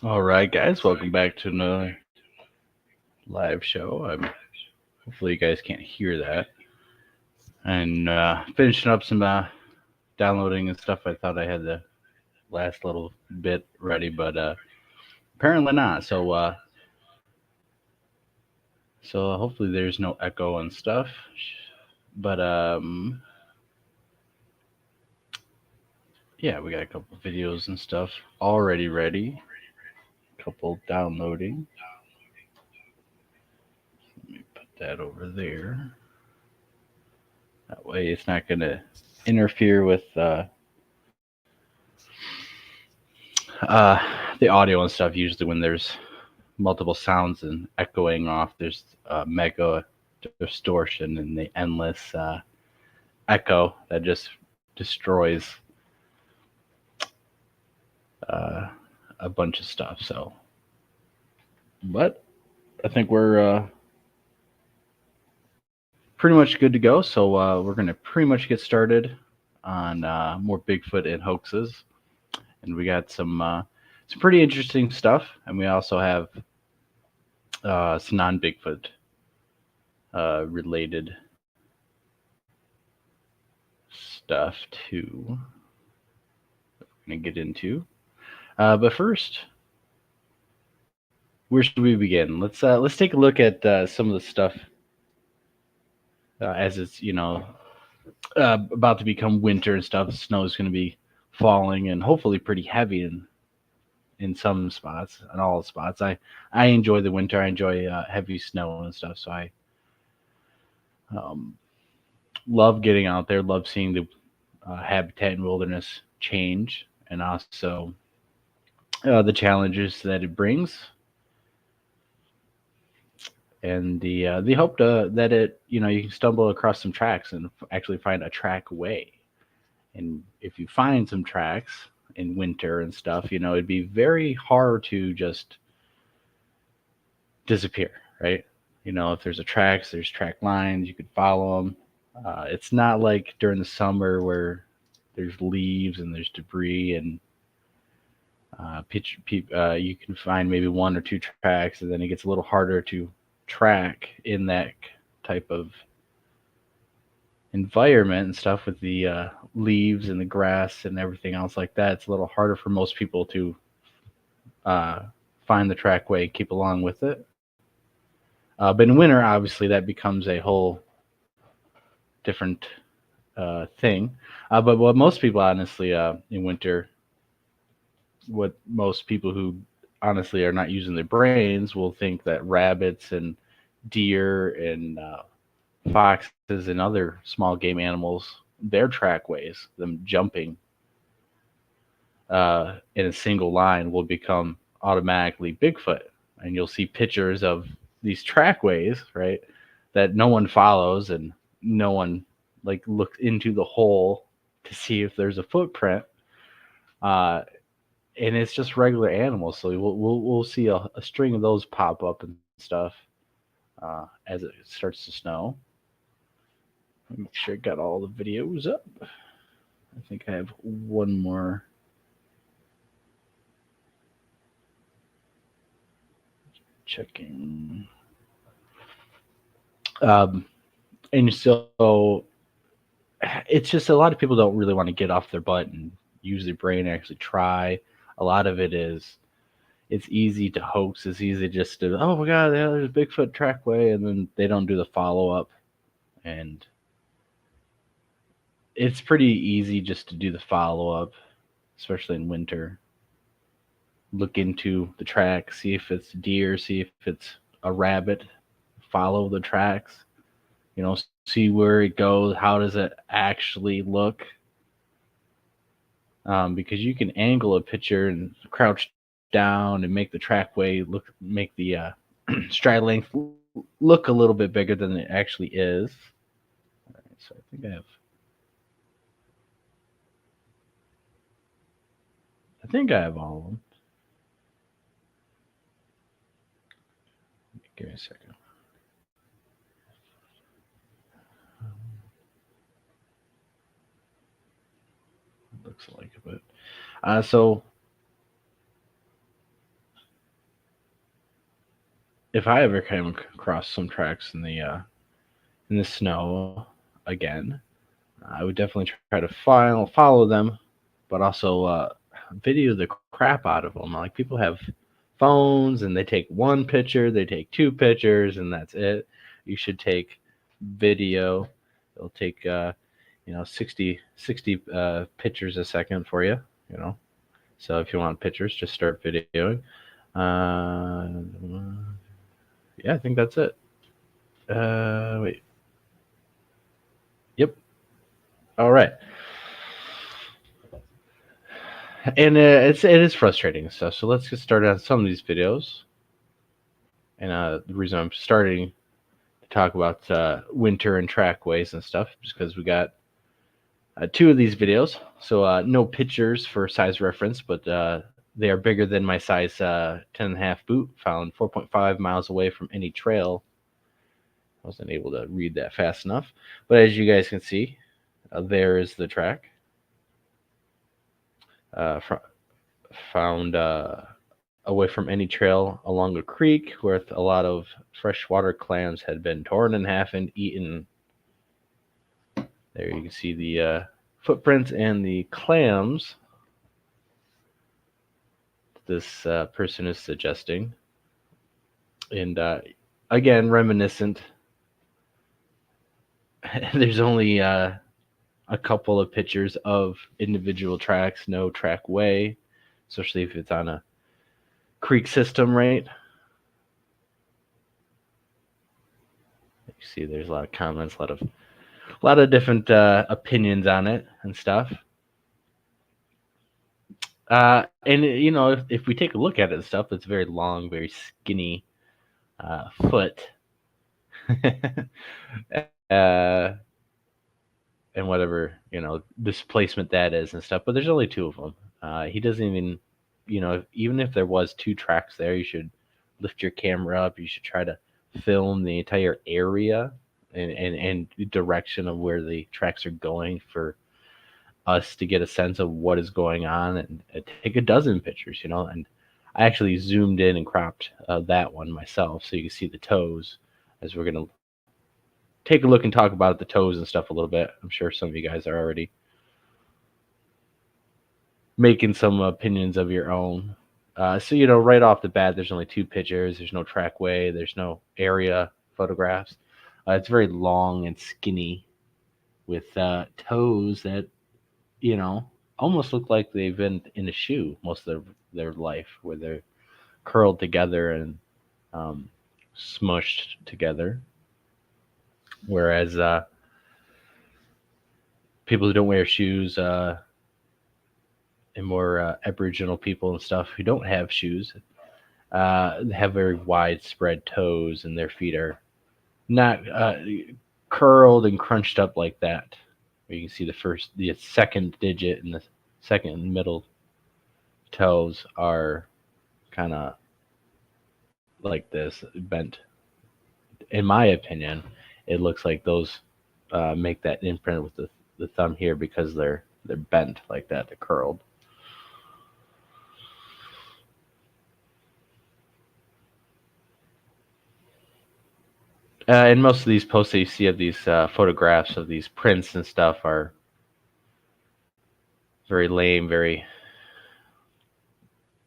All right, guys, welcome back to another live show. Hopefully you guys can't hear that. And finishing up some downloading and stuff. I thought I had the last little bit ready, but apparently not. So hopefully there's no echo and stuff. But yeah, we got a couple videos and stuff already ready. A couple downloading. Let me put that over there. That way it's not going to interfere with the audio and stuff. Usually when there's multiple sounds and echoing off, there's mega distortion and the endless echo that just destroys a bunch of stuff. So, but I think we're pretty much good to go. So we're going to pretty much get started on more Bigfoot and hoaxes. And we got some pretty interesting stuff. And we also have some non-Bigfoot related stuff too that we're going to get into. But first, where should we begin? Let's take a look at some of the stuff as it's about to become winter and stuff. The snow is going to be falling and hopefully pretty heavy in some spots, in all spots. I enjoy the winter. I enjoy heavy snow and stuff. So I love getting out there. Love seeing the habitat and wilderness change, and also the challenges that it brings, and the hope that it you can stumble across some tracks and actually find a track way. And if you find some tracks in winter and stuff, it'd be very hard to just disappear, right? If there's there's track lines, you could follow them. It's not like during the summer where there's leaves and there's debris and you can find maybe one or two tracks, and then it gets a little harder to track in that type of environment and stuff with the leaves and the grass and everything else like that. It's a little harder for most people to find the trackway, keep along with it. But in winter, obviously, that becomes a whole different thing. But what most people honestly in winter, what most people who honestly are not using their brains will think that rabbits and deer and foxes and other small game animals, their trackways, them jumping in a single line, will become automatically Bigfoot. And you'll see pictures of these trackways, right, that no one follows and no one like looks into the hole to see if there's a footprint. Uh, and it's just regular animals. So we'll see a string of those pop up and stuff as it starts to snow. Let me make sure I got all the videos up. I think I have one more. Checking. And so it's just a lot of people don't really want to get off their butt and use their brain and actually try. A lot of it is it's easy to hoax. It's easy just to, oh my God, yeah, there's a Bigfoot trackway, and then they don't do the follow up. And it's pretty easy just to do the follow up, especially in winter. Look into the track, see if it's deer, see if it's a rabbit, follow the tracks, see where it goes, how does it actually look. Because you can angle a picture and crouch down and make the trackway make the stride length look a little bit bigger than it actually is. All right, so I think I have all of them. Give me a second. Looks like a bit. So if I ever came across some tracks in the snow again, I would definitely try to follow them, but also video the crap out of them. Like people have phones and they take one picture, they take two pictures, and that's it. You should take video. It'll take 60 pictures a second for you. So if you want pictures, just start videoing. Yeah, I think that's it. Wait. Yep. All right. And it is frustrating and stuff. So let's get started on some of these videos. And the reason I'm starting to talk about winter and trackways and stuff is because we got two of these videos. So no pictures for size reference, but they are bigger than my size 10.5 boot, found 4.5 miles away from any trail. I wasn't able to read that fast enough. But as you guys can see, there is the track. Found away from any trail along a creek where a lot of freshwater clams had been torn in half and eaten. There you can see the footprints and the clams this person is suggesting. And again, reminiscent. There's only a couple of pictures of individual tracks, no trackway, especially if it's on a creek system, right? You see there's a lot of comments, a lot of different opinions on it and stuff. And if we take a look at it and stuff, it's very long, very skinny foot. And whatever displacement that is and stuff, but there's only two of them. He doesn't even, even if there was two tracks there, you should lift your camera up. You should try to film the entire area and direction of where the tracks are going for us to get a sense of what is going on, and take a dozen pictures. And I actually zoomed in and cropped that one myself so you can see the toes, as we're going to take a look and talk about the toes and stuff a little bit. I'm sure some of you guys are already making some opinions of your own. So right off the bat, there's only two pictures. There's no trackway. There's no area photographs. It's very long and skinny. with toes that, almost look like they've been in a shoe most of their life, where they're curled together and um, smushed together. Whereas people who don't wear shoes, and more Aboriginal people and stuff who don't have shoes, have very widespread toes, and their feet are not curled and crunched up like that. You can see the second digit and the second and middle toes are kind of like this, bent. In my opinion, it looks like those make that imprint with the thumb here because they're bent like that, they're curled. And most of these posts that you see of these photographs of these prints and stuff are very lame, very.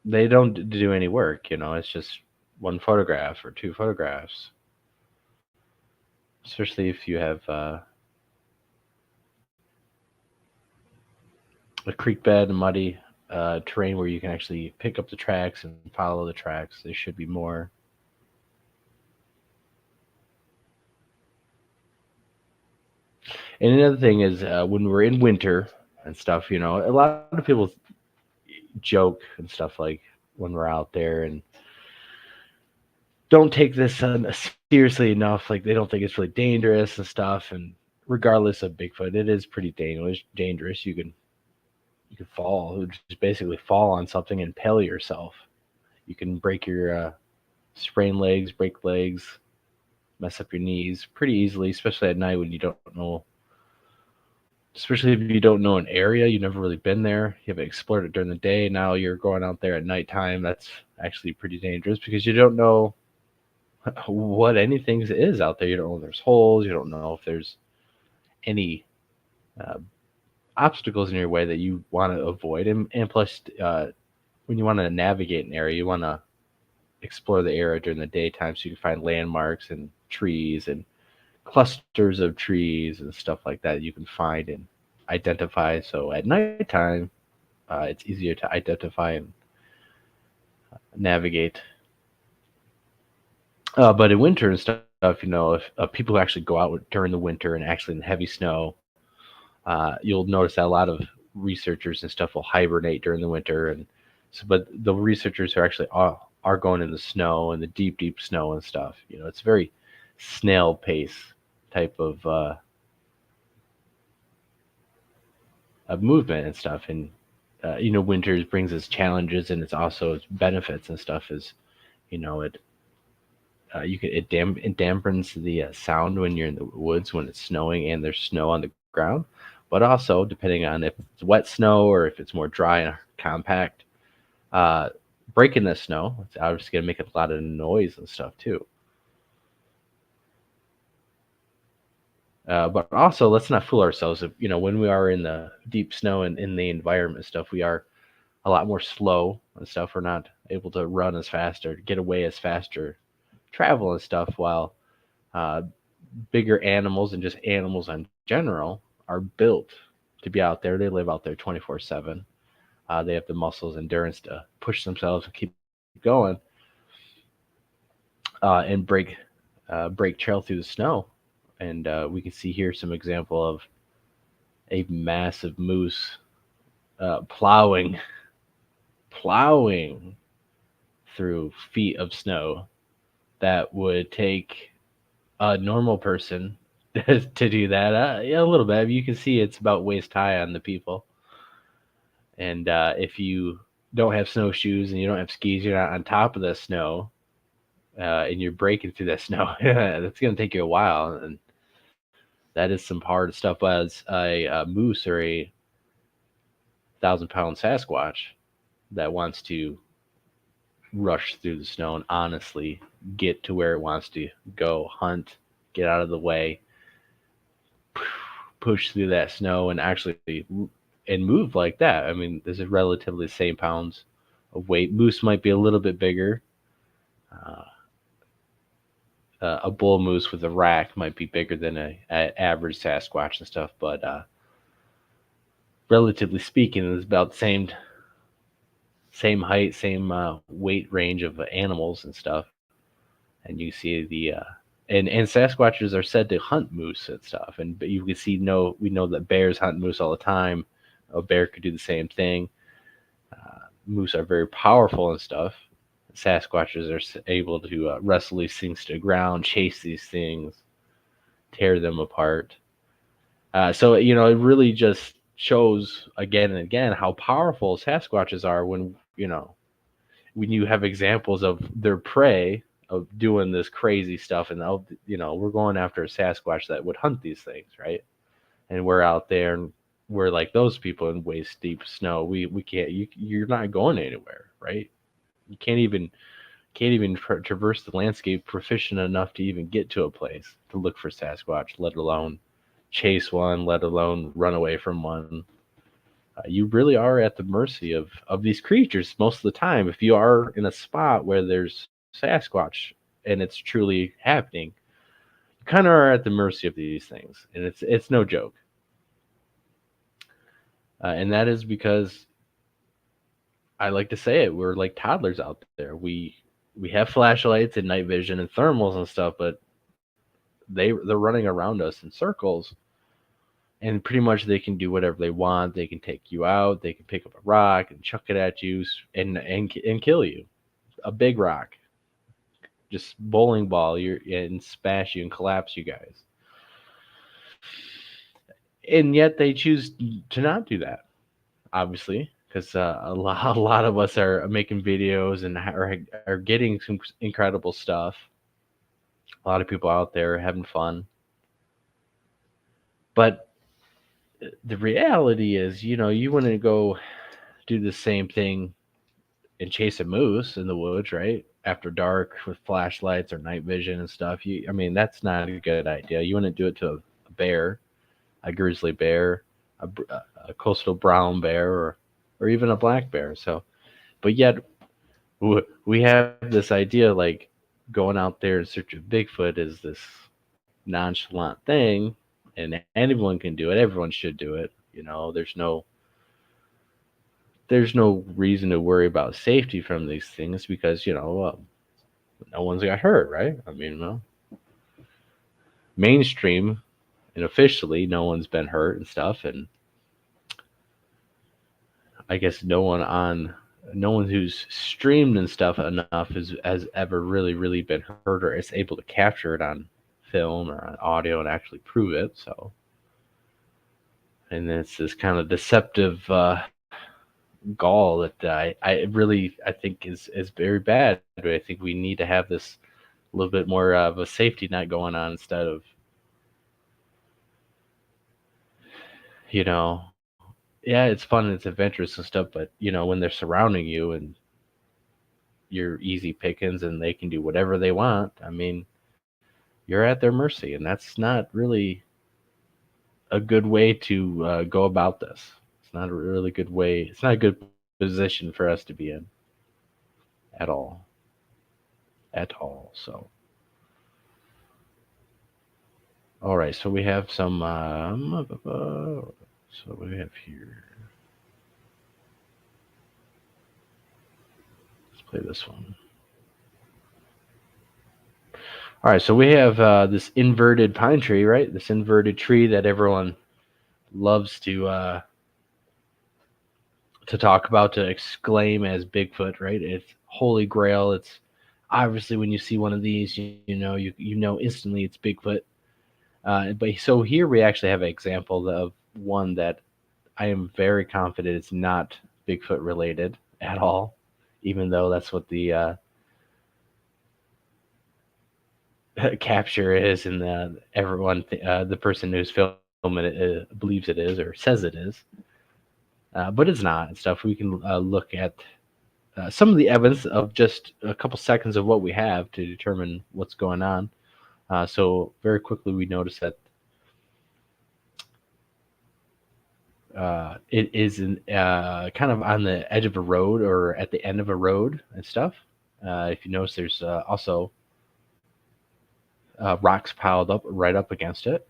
They don't do any work, it's just one photograph or two photographs. Especially if you have a creek bed and muddy terrain where you can actually pick up the tracks and follow the tracks. There should be more. And another thing is when we're in winter and stuff, a lot of people joke and stuff like when we're out there and don't take this seriously enough. Like they don't think it's really dangerous and stuff. And regardless of Bigfoot, it is pretty dangerous. You could fall, just basically fall on something and impale yourself. You can break your sprain legs, break legs, mess up your knees pretty easily, especially at night when you don't know. Especially if you don't know an area, you've never really been there, you haven't explored it during the day. Now you're going out there at nighttime. That's actually pretty dangerous because you don't know what anything is out there. You don't know if there's holes. You don't know if there's any uh, obstacles in your way that you want to avoid. And plus, when you want to navigate an area, you want to explore the area during the daytime so you can find landmarks and trees and clusters of trees and stuff like that you can find and identify. So at nighttime, it's easier to identify and navigate. But in winter and stuff, if people who actually go out during the winter and actually in heavy snow, you'll notice that a lot of researchers and stuff will hibernate during the winter. And so, but the researchers who actually are going in the snow and the deep, deep snow and stuff, it's very snail pace type of movement and stuff. And winters brings its challenges and it's also its benefits and stuff. Is it it dampens the sound when you're in the woods when it's snowing and there's snow on the ground. But also, depending on if it's wet snow or if it's more dry and compact, uh, breaking the snow, it's obviously going to make a lot of noise and stuff too. But also, let's not fool ourselves. If, when we are in the deep snow and in the environment stuff, we are a lot more slow and stuff. We're not able to run as fast or get away as fast or travel and stuff. While uh, bigger animals and just animals in general are built to be out there. They live out there 24/7. They have the muscles, endurance to push themselves and keep going and break trail through the snow. And we can see here some example of a massive moose plowing through feet of snow that would take a normal person to do that. Yeah, a little bit. You can see it's about waist high on the people. And if you don't have snowshoes and you don't have skis, you're not on top of the snow, and you're breaking through that snow. That's going to take you a while, and that is some hard stuff. As a moose or a 1,000-pound Sasquatch that wants to rush through the snow and honestly get to where it wants to go, hunt, get out of the way, push through that snow, and actually and move like that. I mean, this is relatively the same pounds of weight. Moose might be a little bit bigger, uh, a bull moose with a rack might be bigger than a average Sasquatch and stuff, but relatively speaking, it's about the same height, same weight range of animals and stuff. And you see the and Sasquatches are said to hunt moose and stuff. And but you can see we know that bears hunt moose all the time. A bear could do the same thing. Moose are very powerful and stuff. Sasquatches are able to wrestle these things to the ground, chase these things, tear them apart. So it really just shows again and again how powerful Sasquatches are when you have examples of their prey of doing this crazy stuff, and we're going after a Sasquatch that would hunt these things, right? And we're out there and we're like those people in waist deep snow. We can't. You're not going anywhere, right? You can't even traverse the landscape proficient enough to even get to a place to look for Sasquatch, let alone chase one, let alone run away from one. You really are at the mercy of these creatures most of the time. If you are in a spot where there's Sasquatch and it's truly happening, you kind of are at the mercy of these things, and it's no joke. And that is because I like to say it, we're like toddlers out there. We have flashlights and night vision and thermals and stuff, but they're running around us in circles, and pretty much they can do whatever they want. They can take you out. They can pick up a rock and chuck it at you and kill you. A big rock, just bowling ball you and smash you and collapse you guys. And yet they choose to not do that, obviously, because a lot of us are making videos and are getting some incredible stuff. A lot of people out there are having fun. But the reality is, you wouldn't go do the same thing and chase a moose in the woods, right? After dark with flashlights or night vision and stuff. That's not a good idea. You wouldn't do it to a bear, a grizzly bear, a coastal brown bear, or even a black bear. So, but yet we have this idea like going out there in search of Bigfoot is this nonchalant thing, and anyone can do it. Everyone should do it. There's no reason to worry about safety from these things because no one's got hurt, right? Mainstream and officially no one's been hurt and stuff, and I guess no one who's streamed and stuff enough has ever really been hurt or is able to capture it on film or on audio and actually prove it. So, and it's this kind of deceptive gall that I think is very bad. I think we need to have this a little bit more of a safety net going on instead of yeah, it's fun and it's adventurous and stuff, but when they're surrounding you and you're easy pickings and they can do whatever they want, you're at their mercy, and that's not really a good way to go about this. It's not a really good way. It's not a good position for us to be in at all. So, all right. So we have some. So what do we have here? Let's play this one. All right, so we have this inverted pine tree, right? This inverted tree that everyone loves to talk about, to exclaim as Bigfoot, right? It's holy grail. It's obviously when you see one of these, you know instantly it's Bigfoot. But so here we actually have an example of one that I am very confident it's not Bigfoot related at all, even though that's what the capture is, and the person who's filming it believes it is or says it is, but it's not and stuff. We can look at some of the evidence of just a couple seconds of what we have to determine what's going on. So very quickly we notice that it is kind of on the edge of a road or at the end of a road and stuff. If you notice, there's also rocks piled up right up against it,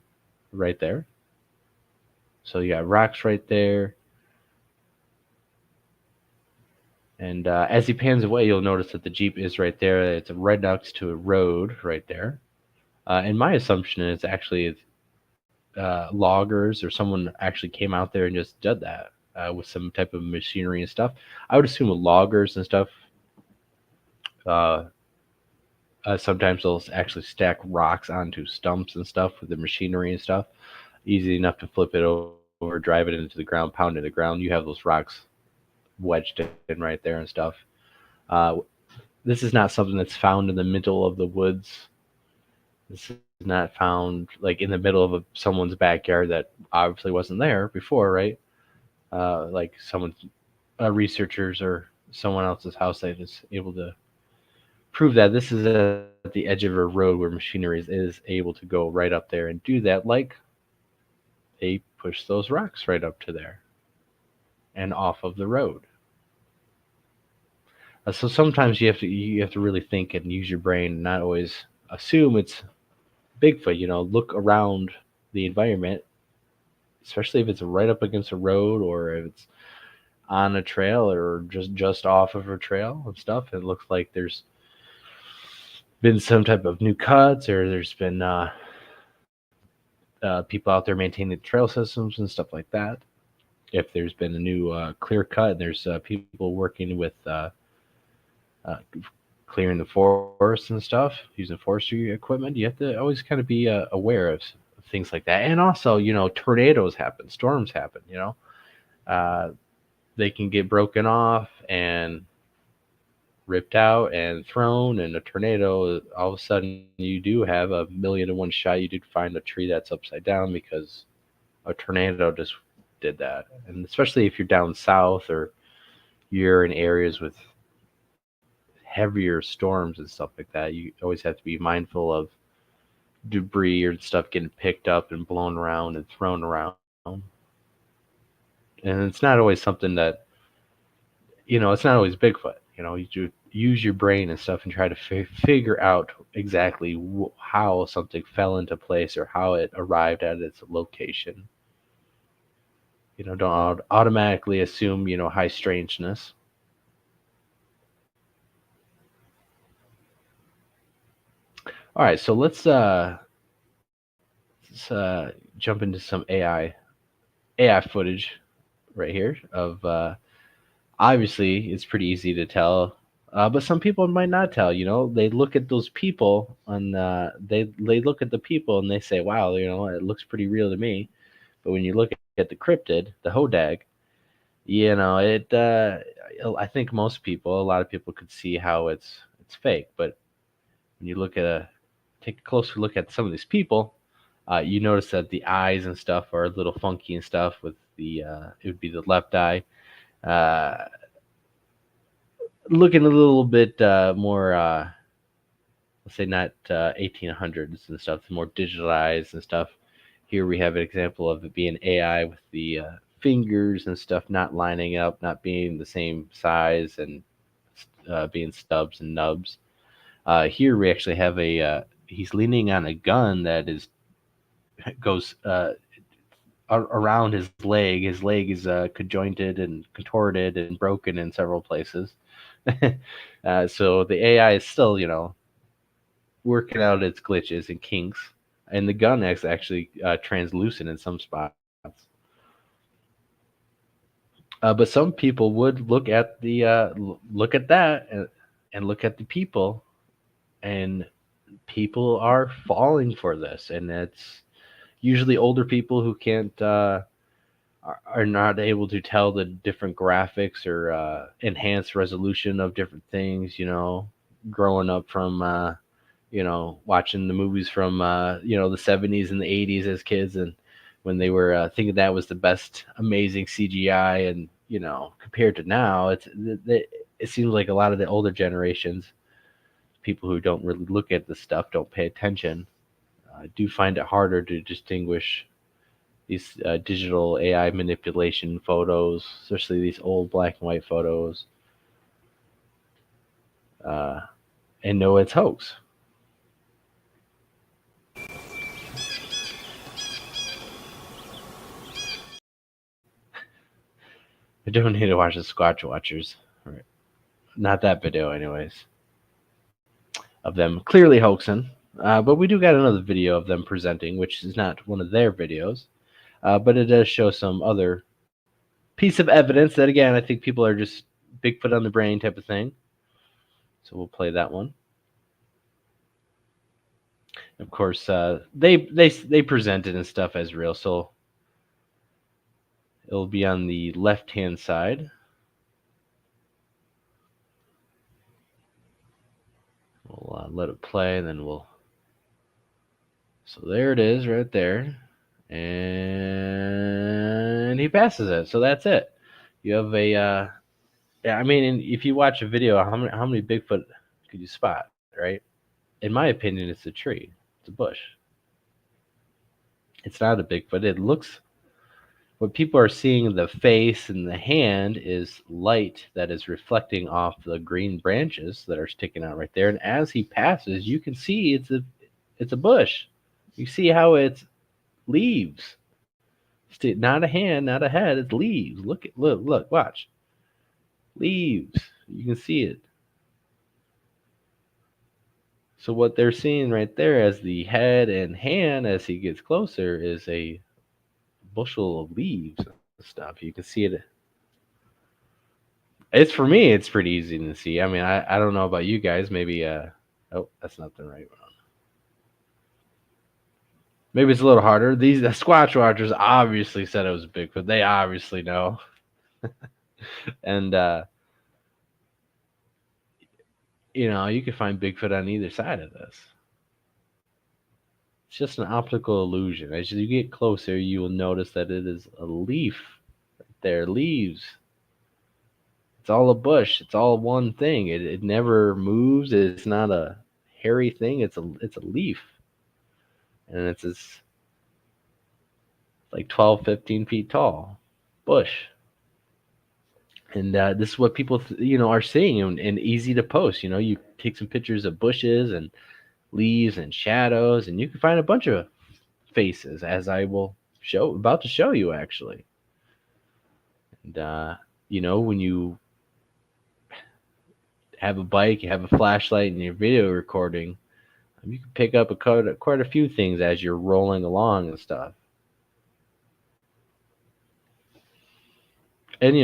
right there. So you got rocks right there. And as he pans away, you'll notice that the Jeep is right there. It's right next to a road right there. And my assumption is actually loggers or someone actually came out there and just did that with some type of machinery and stuff. I would assume with loggers and stuff, uh, sometimes they'll actually stack rocks onto stumps and stuff with the machinery and stuff. Easy enough to flip it over, drive it into the ground, pound it in the ground. You have those rocks wedged in right there and stuff. Uh, this is not something that's found in the middle of the woods. This is not found like in the middle of someone's backyard that obviously wasn't there before, right? Like someone's researchers or someone else's house that is able to prove that this is at the edge of a road where machinery is able to go right up there and do that. Like they push those rocks right up to there and off of the road. So sometimes you have to really think and use your brain and not always assume it's Bigfoot. Look around the environment, especially if it's right up against a road or if it's on a trail or just off of a trail and stuff. It looks like there's been some type of new cuts or there's been people out there maintaining the trail systems and stuff like that. If there's been a new clear cut and there's people working with clearing the forest and stuff, using forestry equipment, you have to always kind of be aware of things like that. And also, tornadoes happen, storms happen, they can get broken off and ripped out and thrown, and a tornado, all of a sudden you do have a 1,000,000 to 1 shot. You did find a tree that's upside down because a tornado just did that. And especially if you're down south or you're in areas with heavier storms and stuff like that, you always have to be mindful of debris or stuff getting picked up and blown around and thrown around. And it's not always something that, it's not always Bigfoot. You use your brain and stuff and try to figure out exactly how something fell into place or how it arrived at its location. Don't automatically assume, high strangeness. All right, so let's jump into some AI footage right here of obviously it's pretty easy to tell, but some people might not tell. They look at those people and they look at the people and they say, "Wow, it looks pretty real to me." But when you look at the cryptid, the hodag, it. I think a lot of people could see how it's fake. But when you take a closer look at some of these people, you notice that the eyes and stuff are a little funky and stuff. With it would be the left eye, looking a little bit more. Let's say not 1800s and stuff. More digitalized and stuff. Here we have an example of it being AI with the fingers and stuff not lining up, not being the same size, and being stubs and nubs. Here we actually have he's leaning on a gun that goes around his leg. His leg is conjointed and contorted and broken in several places. So the AI is still, working out its glitches and kinks, and the gun is actually translucent in some spots. But some people would look at that and look at the people, and people are falling for this, and it's usually older people who can't are not able to tell the different graphics or enhanced resolution of different things. Growing up from watching the movies from the 70s and the 80s as kids, and when they were thinking that was the best amazing CGI, and compared to now, it seems like a lot of the older generations, people who don't really look at the stuff, don't pay attention, do find it harder to distinguish these digital AI manipulation photos, especially these old black and white photos, and know it's hoax. I don't need to watch the Squatch Watchers. Right. Not that video, anyways, of them clearly hoaxing. But we do got another video of them presenting, which is not one of their videos. But it does show some other piece of evidence that, again, I think people are just Bigfoot on the brain type of thing. So we'll play that one. Of course, they present it and stuff as real, so it'll be on the left-hand side. We'll let it play, and then we'll. So there it is, right there, and he passes it. So that's it. You have a. Yeah, I mean, if you watch a video, how many Bigfoot could you spot, right? In my opinion, it's a tree. It's a bush. It's not a Bigfoot. It looks. What people are seeing in the face and the hand is light that is reflecting off the green branches that are sticking out right there. And as he passes, you can see it's a bush. You see how it's leaves. Not a hand, not a head. It's leaves. Look, watch. Leaves. You can see it. So what they're seeing right there as the head and hand as he gets closer is a bushel of leaves and stuff. You can see it. It's for me, it's pretty easy to see. I mean, I don't know about you guys. Maybe oh, that's not the right one. Maybe it's a little harder. The Squatch Watchers obviously said it was Bigfoot. They obviously know. And you can find Bigfoot on either side of this. It's just an optical illusion. As you get closer, you will notice that it is a leaf. Right there, leaves. It's all a bush. It's all one thing. It never moves. It's not a hairy thing. It's a leaf, and it's this like 12, 15 feet tall bush. And this is what people are seeing, and easy to post. You take some pictures of bushes and leaves and shadows, and you can find a bunch of faces, as I will about to show you actually. And when you have a bike, you have a flashlight, and you're video recording, you can pick up quite a few things as you're rolling along and stuff. And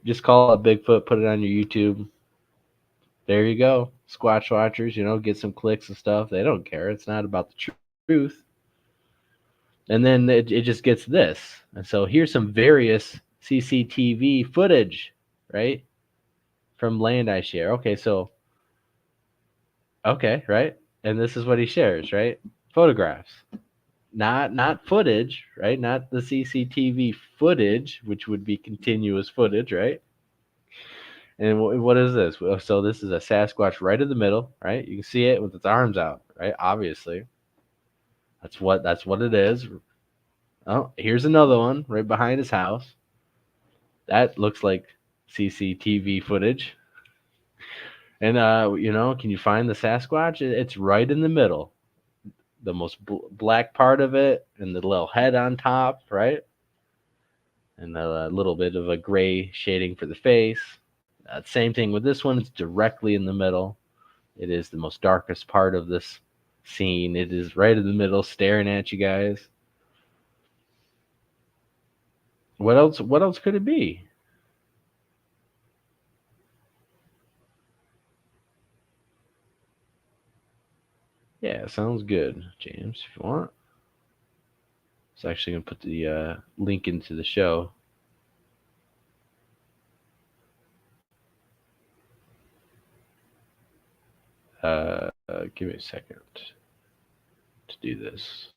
just call it Bigfoot, put it on your YouTube. There you go. Squatch Watchers, get some clicks and stuff. They don't care. It's not about the truth. And then it just gets this. And so here's some various CCTV footage, right? From land I share. Okay, right? And this is what he shares, right? Photographs. Not footage, right? Not the CCTV footage, which would be continuous footage, right? And what is this? So this is a Sasquatch right in the middle, right? You can see it with its arms out, right? Obviously, that's what it is. Oh, here's another one right behind his house. That looks like CCTV footage. And can you find the Sasquatch? It's right in the middle, the most black part of it, and the little head on top, right? And a little bit of a gray shading for the face. Same thing with this one. It's directly in the middle. It is the most darkest part of this scene. It is right in the middle, staring at you guys. What else? What else could it be? Yeah, sounds good, James. If you want, it's actually gonna put the link into the show. Give me a second to do this.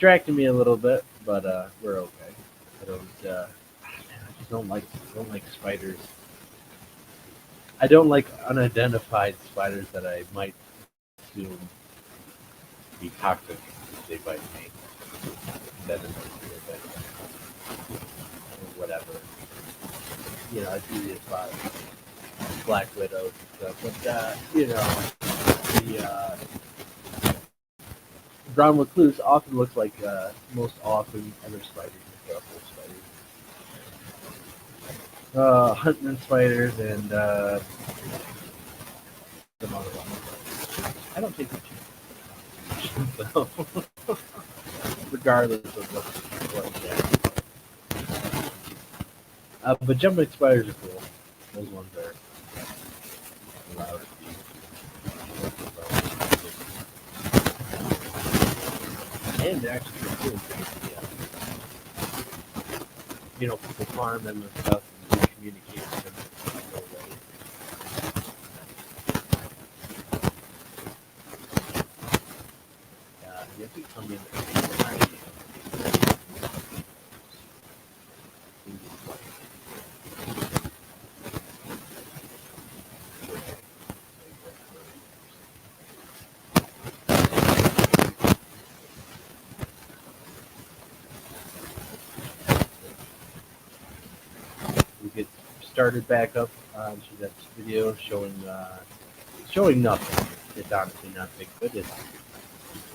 distracting me a little bit, but we're okay. I don't. I just don't like spiders. I don't like unidentified spiders that I might assume be toxic if they bite me. That is or whatever. It's easy to spot black widows and stuff. But the brown recluse often looks like most often other spiders, truffle spiders, hunting spiders, and some other ones. I don't take much. So, regardless of what but jumping spiders are cool. Those ones are allowed to be. And they're actually pretty cool. People farm them and stuff and communicate with them in no way. You have to come in we get started back up onto that video showing nothing. It's honestly not Bigfoot. It's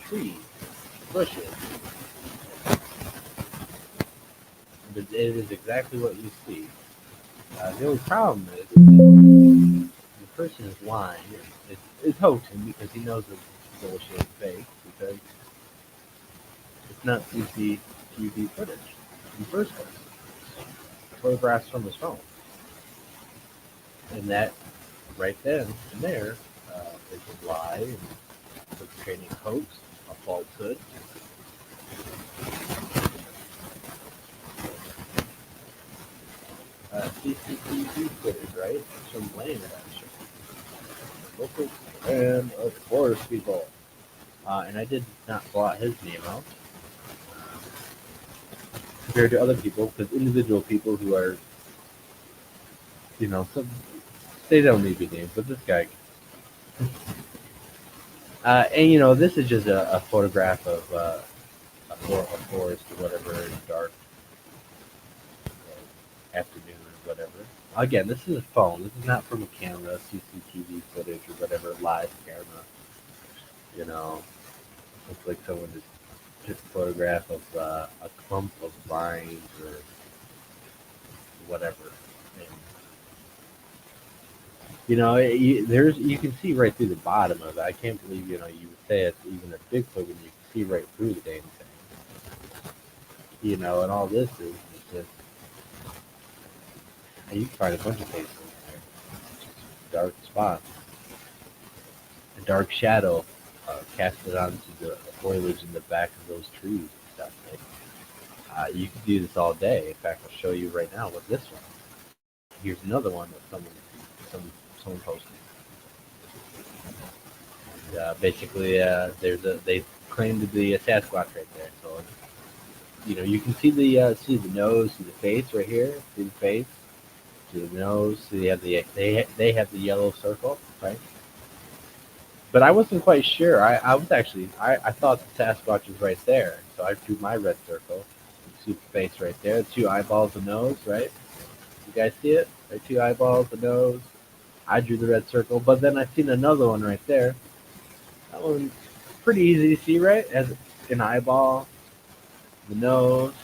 trees, bushes. But it is exactly what you see. The only problem is the person is lying. It's hoaxing because he knows it's bullshit and fake because it's not CCTV footage in the first place. Photographs from his phone. And that right then and there is a lie and perpetrating a hoax, a falsehood. CCTV footage, right? Some land action. Local and of course people. And I did not blot his name out compared to other people, because individual people who are, they don't need to be named, but this guy. And this is just a photograph of a forest or whatever in dark afternoon or whatever. Again, this is a phone. This is not from a camera, CCTV footage or whatever, live camera. Looks like someone just took a photograph of a clump of vines or whatever. And, you can see right through the bottom of it. I can't believe, you would say it's even a Bigfoot when you can see right through the damn thing. And all this is just, you can find a bunch of faces in there. Dark spots. A dark shadow casted onto the foliage in the back of those trees and stuff. You can do this all day. In fact, I'll show you right now with this one. Here's another one that someone posted. And, basically, they claim to be a Sasquatch right there. So, you can see the nose, see the face right here, see the face, see the nose. See they have the yellow circle, right? But I wasn't quite sure. I was actually I thought the Sasquatch was right there, so I drew my red circle. You see the face right there, 2 eyeballs, the nose, right? You guys see it? Right, 2 eyeballs, the nose. I drew the red circle, but then I seen another one right there. That one's pretty easy to see, right? As an eyeball, the nose.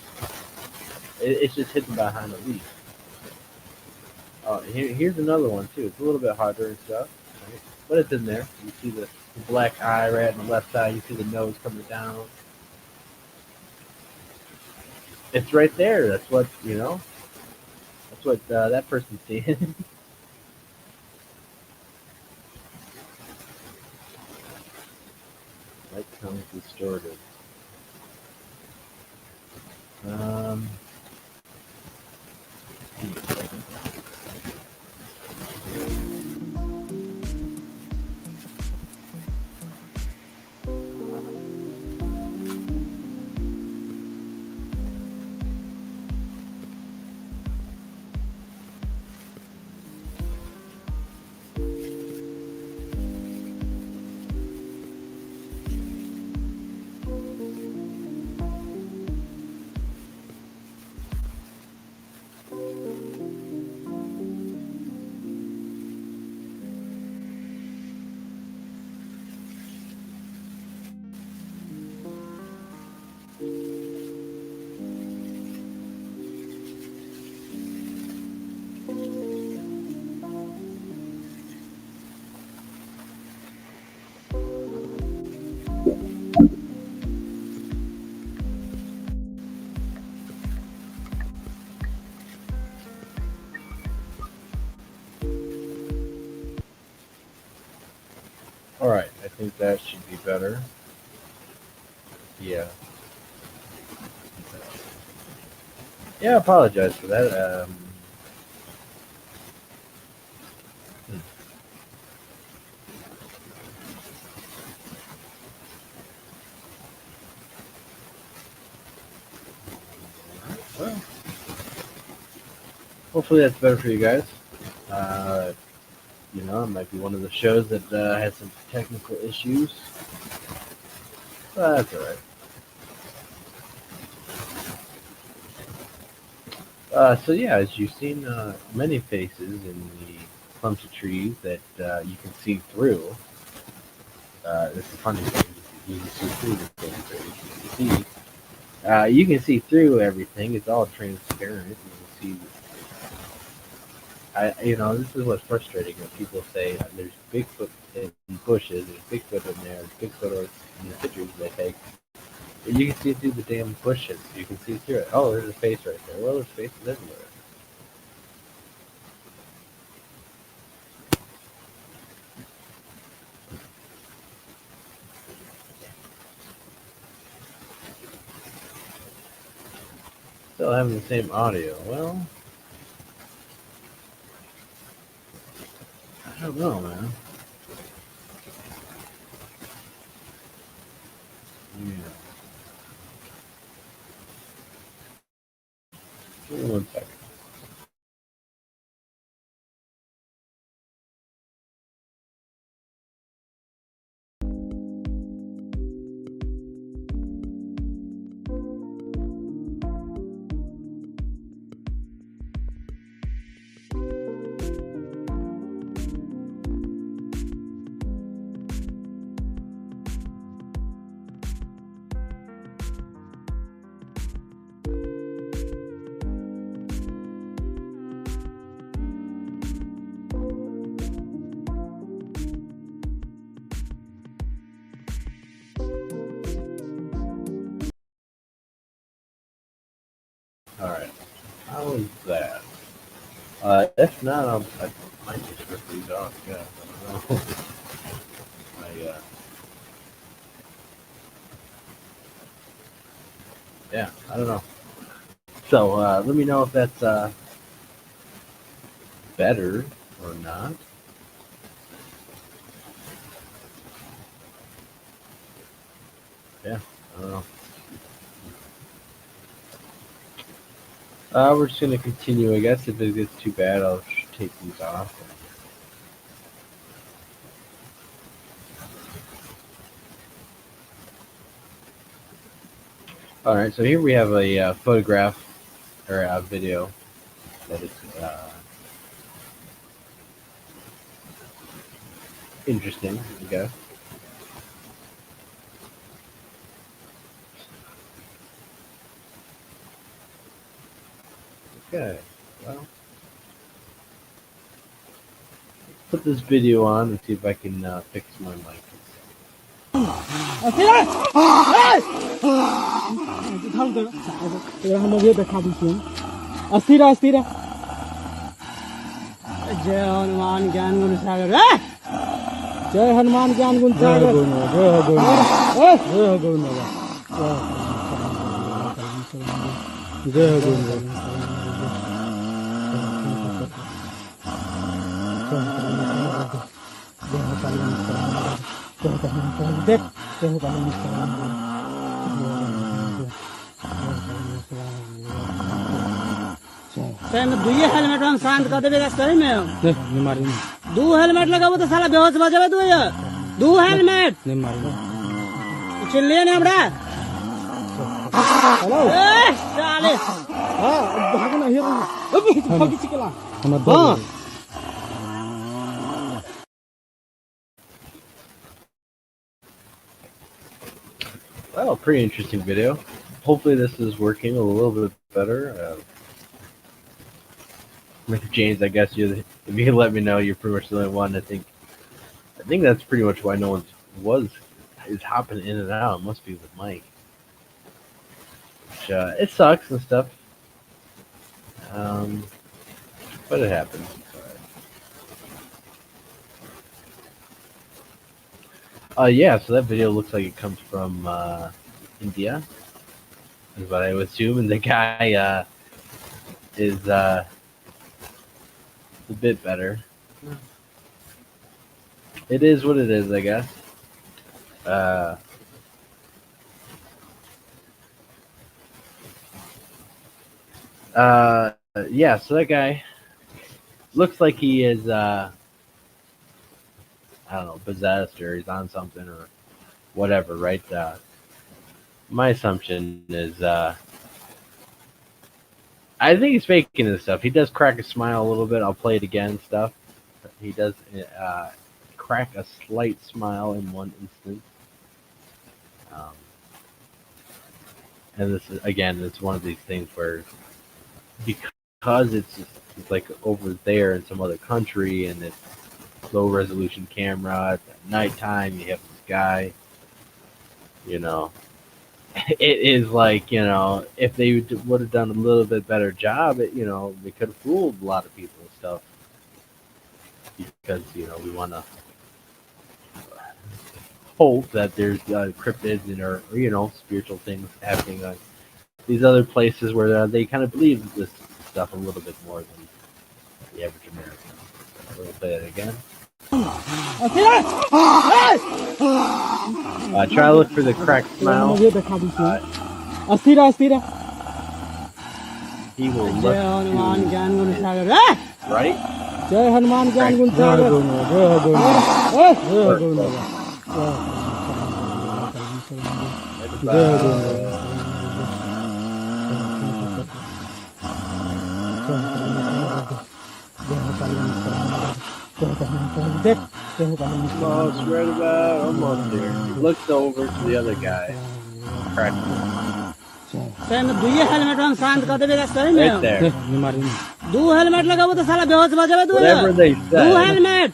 It's just hidden behind a leaf. Here's another one too. It's a little bit harder and stuff, right? But it's in there. You see the black eye right on the left side. You see the nose coming down. It's right there. That's what That's what that person's seeing. Light sounds distorted. Um, think that should be better. Yeah. Yeah, I apologize for that. Well, hopefully that's better for you guys. It might be one of the shows that had some technical issues. But that's alright. So yeah, as you've seen many faces in the clumps of trees that you can see through. This is a funny thing. You can see through the things. You can see through everything. It's all transparent. You can see. This is what's frustrating when people say there's Bigfoot in bushes, there's Bigfoot in there, there's Bigfoot in the pictures they take. But you can see through the damn bushes. You can see through it. Oh, there's a face right there. Well, there's faces everywhere. Still having the same audio. Well, I don't know, man. Yeah. Give me 1 second. All right. How is that? If not, I might just rip these off. Yeah, I don't know. Yeah, I don't know. So let me know if that's better or not. Yeah, I don't know. We're just gonna continue, I guess. If it gets too bad, I'll just take these off. All right, so here we have a photograph or a video that is interesting, I guess. Okay, well, let's put this video on and see if I can fix my mic. जय हनुमान ज्ञान गुण सागर जय हनुमान ज्ञान गुण सागर जय दुइये helmet हम शांत कर देबे सही में नहीं मारी दो हेलमेट लगाबो तो साला बेहोश भ जाबे दो हेलमेट नहीं मारी चिल्लिए ने हमरा हेलो ए साले हां भागना हियर अबे भागी चिकला हां Well, pretty interesting video. Hopefully this is working a little bit better. James, I guess if you can let me know, you're pretty much the only one. I think that's pretty much why no one is hopping in and out. It must be with Mike. Which, it sucks and stuff. But it happens. Yeah, so that video looks like it comes from India, is what I would assume, and the guy is a bit better. It is what it is, I guess. Uh, yeah, so that guy looks like he is, I don't know, possessed or he's on something or whatever, right? My assumption is, I think he's faking this stuff. He does crack a smile a little bit. I'll play it again and stuff. He does crack a slight smile in one instance. And this is, again, it's one of these things where because it's like over there in some other country and it's low resolution camera at nighttime, you have this guy, you know, it is like, you know, if they would have done a little bit better job, you know, they could have fooled a lot of people and stuff, because, you know, we want to hope that there's cryptids and, or, you know, spiritual things happening on these other places where they kind of believe this stuff a little bit more than the average American. So we'll play it again. Try to look for the cracked smile. He will look right. जय हनुमान ज्ञान गुण सागर Almost right about, almost there. He looks over to the other guy. Cracked same दुई helmet हम शांत कर देबे रास्ते में right there. दो हेलमेट लगाबो तो साला बेहोश हो जाबे तू Whatever they दो said helmet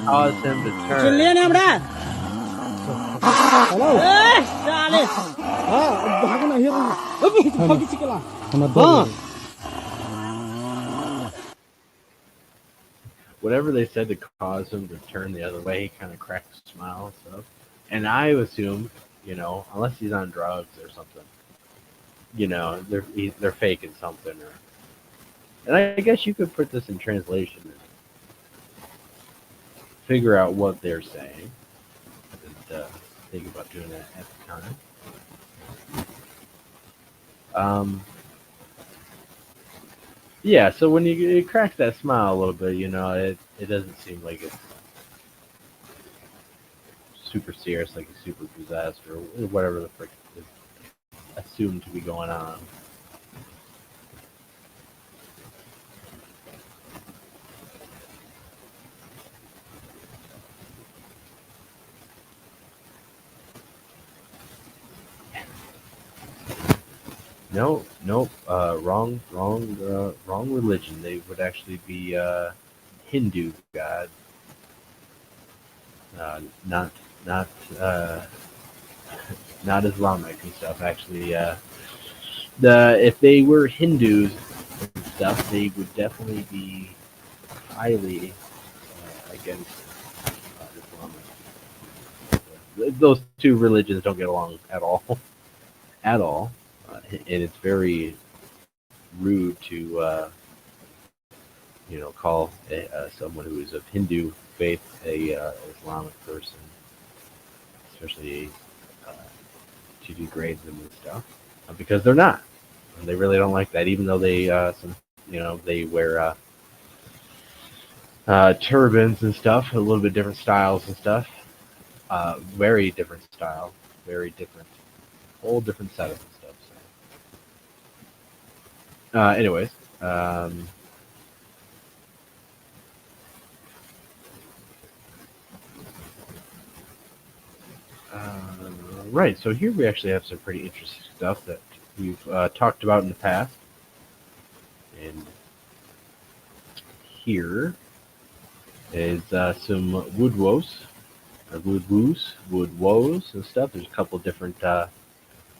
caused him to turn. चिल्लिए ने हमरा हेलो ए साले हां भागना हे अबे भागी चिकला हां Whatever they said to cause him to turn the other way, he kind of cracked a smile and stuff. And I assume, you know, unless he's on drugs or something, you know, they're faking something. Or, and I guess you could put this in translation and figure out what they're saying. And think about doing that at the time. Yeah, so when you crack that smile a little bit, you know, it doesn't seem like it's super serious, like it's super possessed or whatever the frick is assumed to be going on. Nope. Wrong religion. They would actually be Hindu god, not Islamic and stuff. Actually, if they were Hindus and stuff, they would definitely be highly against Islamic. Those two religions don't get along at all, at all. And it's very rude to, you know, call someone who is of Hindu faith a Islamic person, especially to degrade them and stuff, because they're not. And they really don't like that, even though they, they wear turbans and stuff, a little bit different styles and stuff. Very different style, very different, whole different setup and stuff. Anyways, right, so here we actually have some pretty interesting stuff that we've talked about in the past. And here is some wood woes and stuff. There's a couple different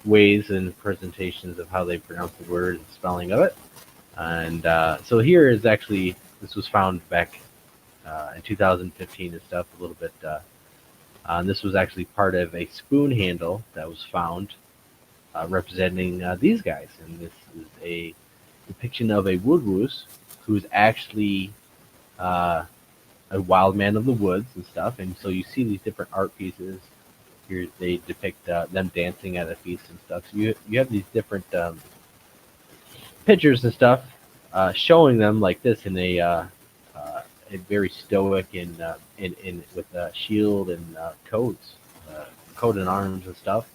ways and presentations of how they pronounce the word and spelling of it. And so here is actually, this was found back in 2015 and stuff, a little bit This was actually part of a spoon handle that was found representing these guys. And this is a depiction of a woodwoos who is actually a wild man of the woods and stuff. And so you see these different art pieces. Here they depict them dancing at a feast and stuff. So you have these different pictures and stuff showing them like this in a very stoic and in with shield and coats, coat and arms and stuff.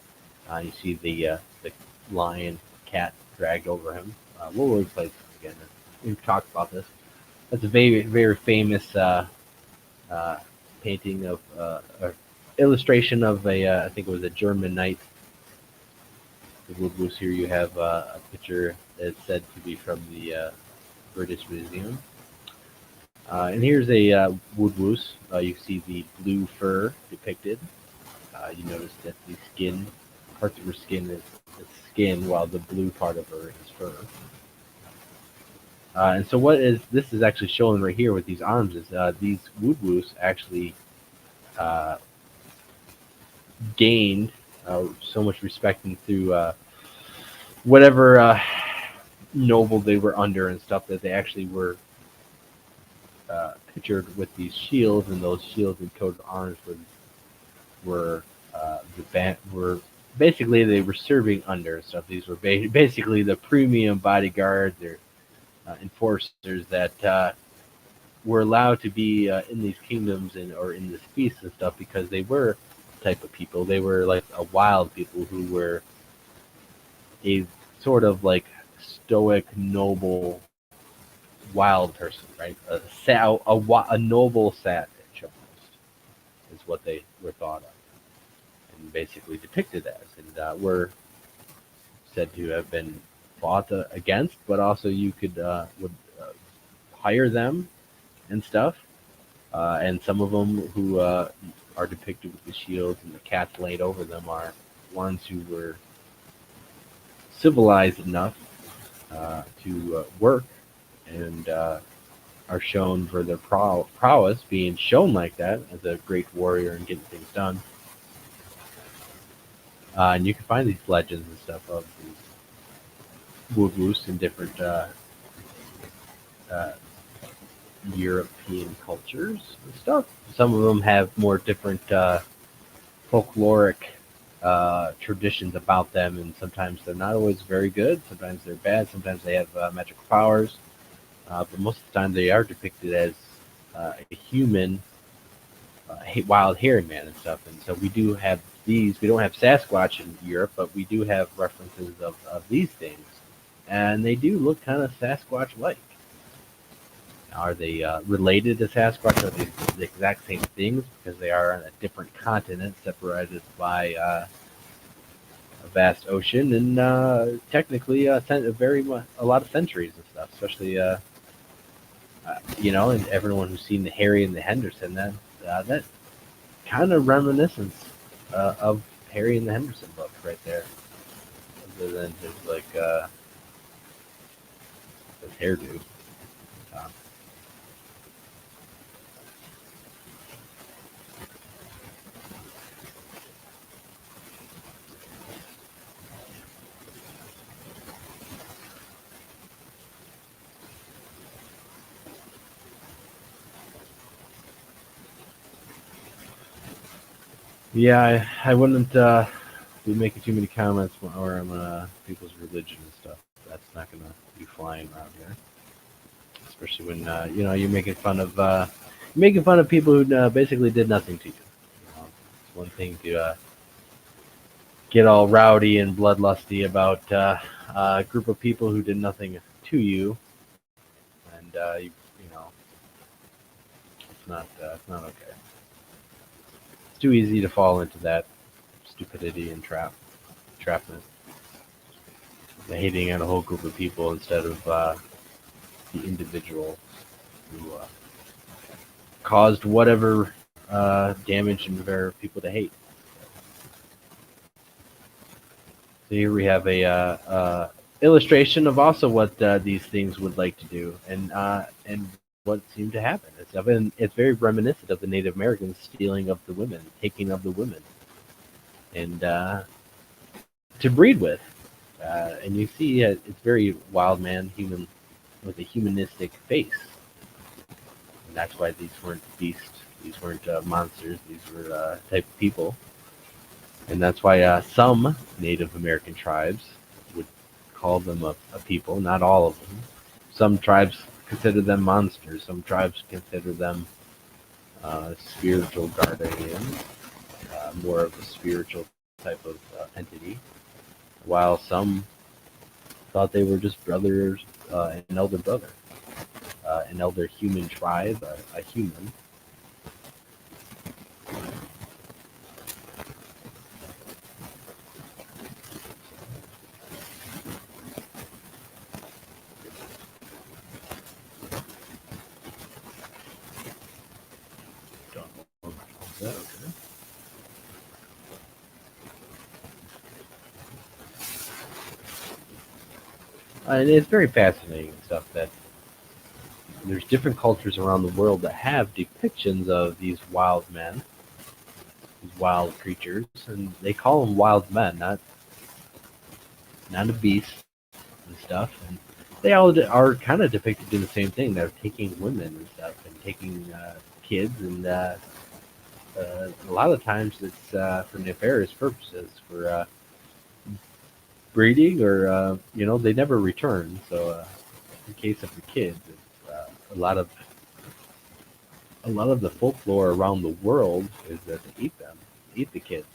You see the lion cat dragged over him. What were we played again? We've talked about this. That's a very very famous painting of or illustration of I think it was a German knight. The woodwoos here. You have a picture that's said to be from the British Museum. And here's a woodwoos. You see the blue fur depicted. You notice that the skin, parts of her skin is skin, while the blue part of her is fur. And so this is actually showing right here with these arms is these woodwoos actually gained so much respect through whatever noble they were under and stuff, that they actually were pictured with these shields, and those shields and coat of arms were basically they were serving under and stuff. These were basically the premium bodyguards or enforcers that were allowed to be in these kingdoms or in this feast and stuff, because they were the type of people. They were like a wild people who were a sort of like stoic, noble, wild person, right? A noble savage almost is what they were thought of and basically depicted as, and were said to have been fought against, but also you could would hire them and stuff, and some of them who are depicted with the shields and the cats laid over them are ones who were civilized enough to work and are shown for their prowess, being shown like that as a great warrior and getting things done. And you can find these legends and stuff of these woodwoos in different European cultures and stuff. Some of them have more different folkloric traditions about them, and sometimes they're not always very good. Sometimes they're bad. Sometimes they have magical powers. But most of the time they are depicted as a human, wild hairy man and stuff. And so we do have these. We don't have Sasquatch in Europe, but we do have references of these things. And they do look kind of Sasquatch-like. Are they related to Sasquatch? Are they the exact same things? Because they are on a different continent, separated by a vast ocean, and technically a lot of centuries and stuff. Especially, and everyone who's seen the Harry and the Henderson, that kind of reminiscence of Harry and the Henderson book right there. Other than his his hairdo. Yeah, I wouldn't be making too many comments where I'm on people's religion and stuff. That's not gonna be flying around here, especially when you're making fun of people who basically did nothing to you. It's one thing to get all rowdy and bloodlusty about a group of people who did nothing to you, and it's not okay. Too easy to fall into that stupidity and trapment. The hating on a whole group of people instead of the individual who caused whatever damage and for people to hate. So here we have a illustration of also what these things would like to do, and what seemed to happen and stuff. And it's very reminiscent of the Native Americans stealing of the women, taking of the women, and to breed with. And you see it's very wild man, human, with a humanistic face. And that's why these weren't beasts. These weren't monsters. These were type of people. And that's why some Native American tribes would call them a people, not all of them. Some tribes consider them monsters. Some tribes consider them spiritual guardians, more of a spiritual type of entity, while some thought they were just brothers, an elder brother, an elder human tribe, a human. Okay. And it's very fascinating stuff that there's different cultures around the world that have depictions of these wild men, these wild creatures, and they call them wild men, not a beast and stuff. And they all are kind of depicted in the same thing. They're taking women and stuff, and taking kids, and a lot of times it's for nefarious purposes, for breeding, or they never return. So in case of the kids, it's, a lot of the folklore around the world is that they eat them, eat the kids.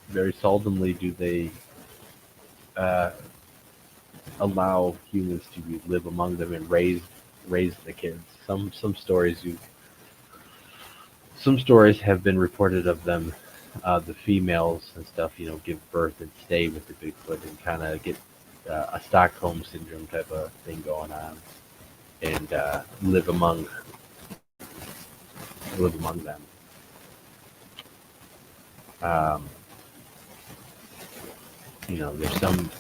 Very seldomly do they allow humans to live among them and raise the kids. Some stories have been reported of them, the females and stuff, give birth and stay with the Bigfoot and kind of get a Stockholm syndrome type of thing going on, and live among them. There's some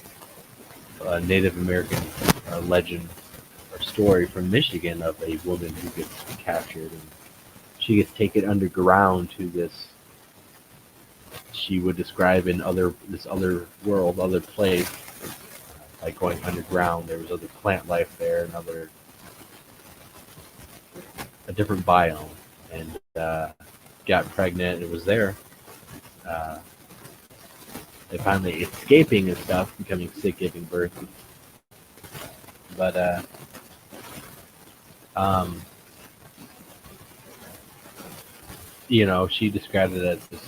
Native American legend or story from Michigan of a woman who gets captured, and she gets taken underground to this, she would describe in this other world, other place, like going underground. There was other plant life there, a different biome, and got pregnant. It was there. They finally escaping and stuff, becoming sick, giving birth. But she described it as this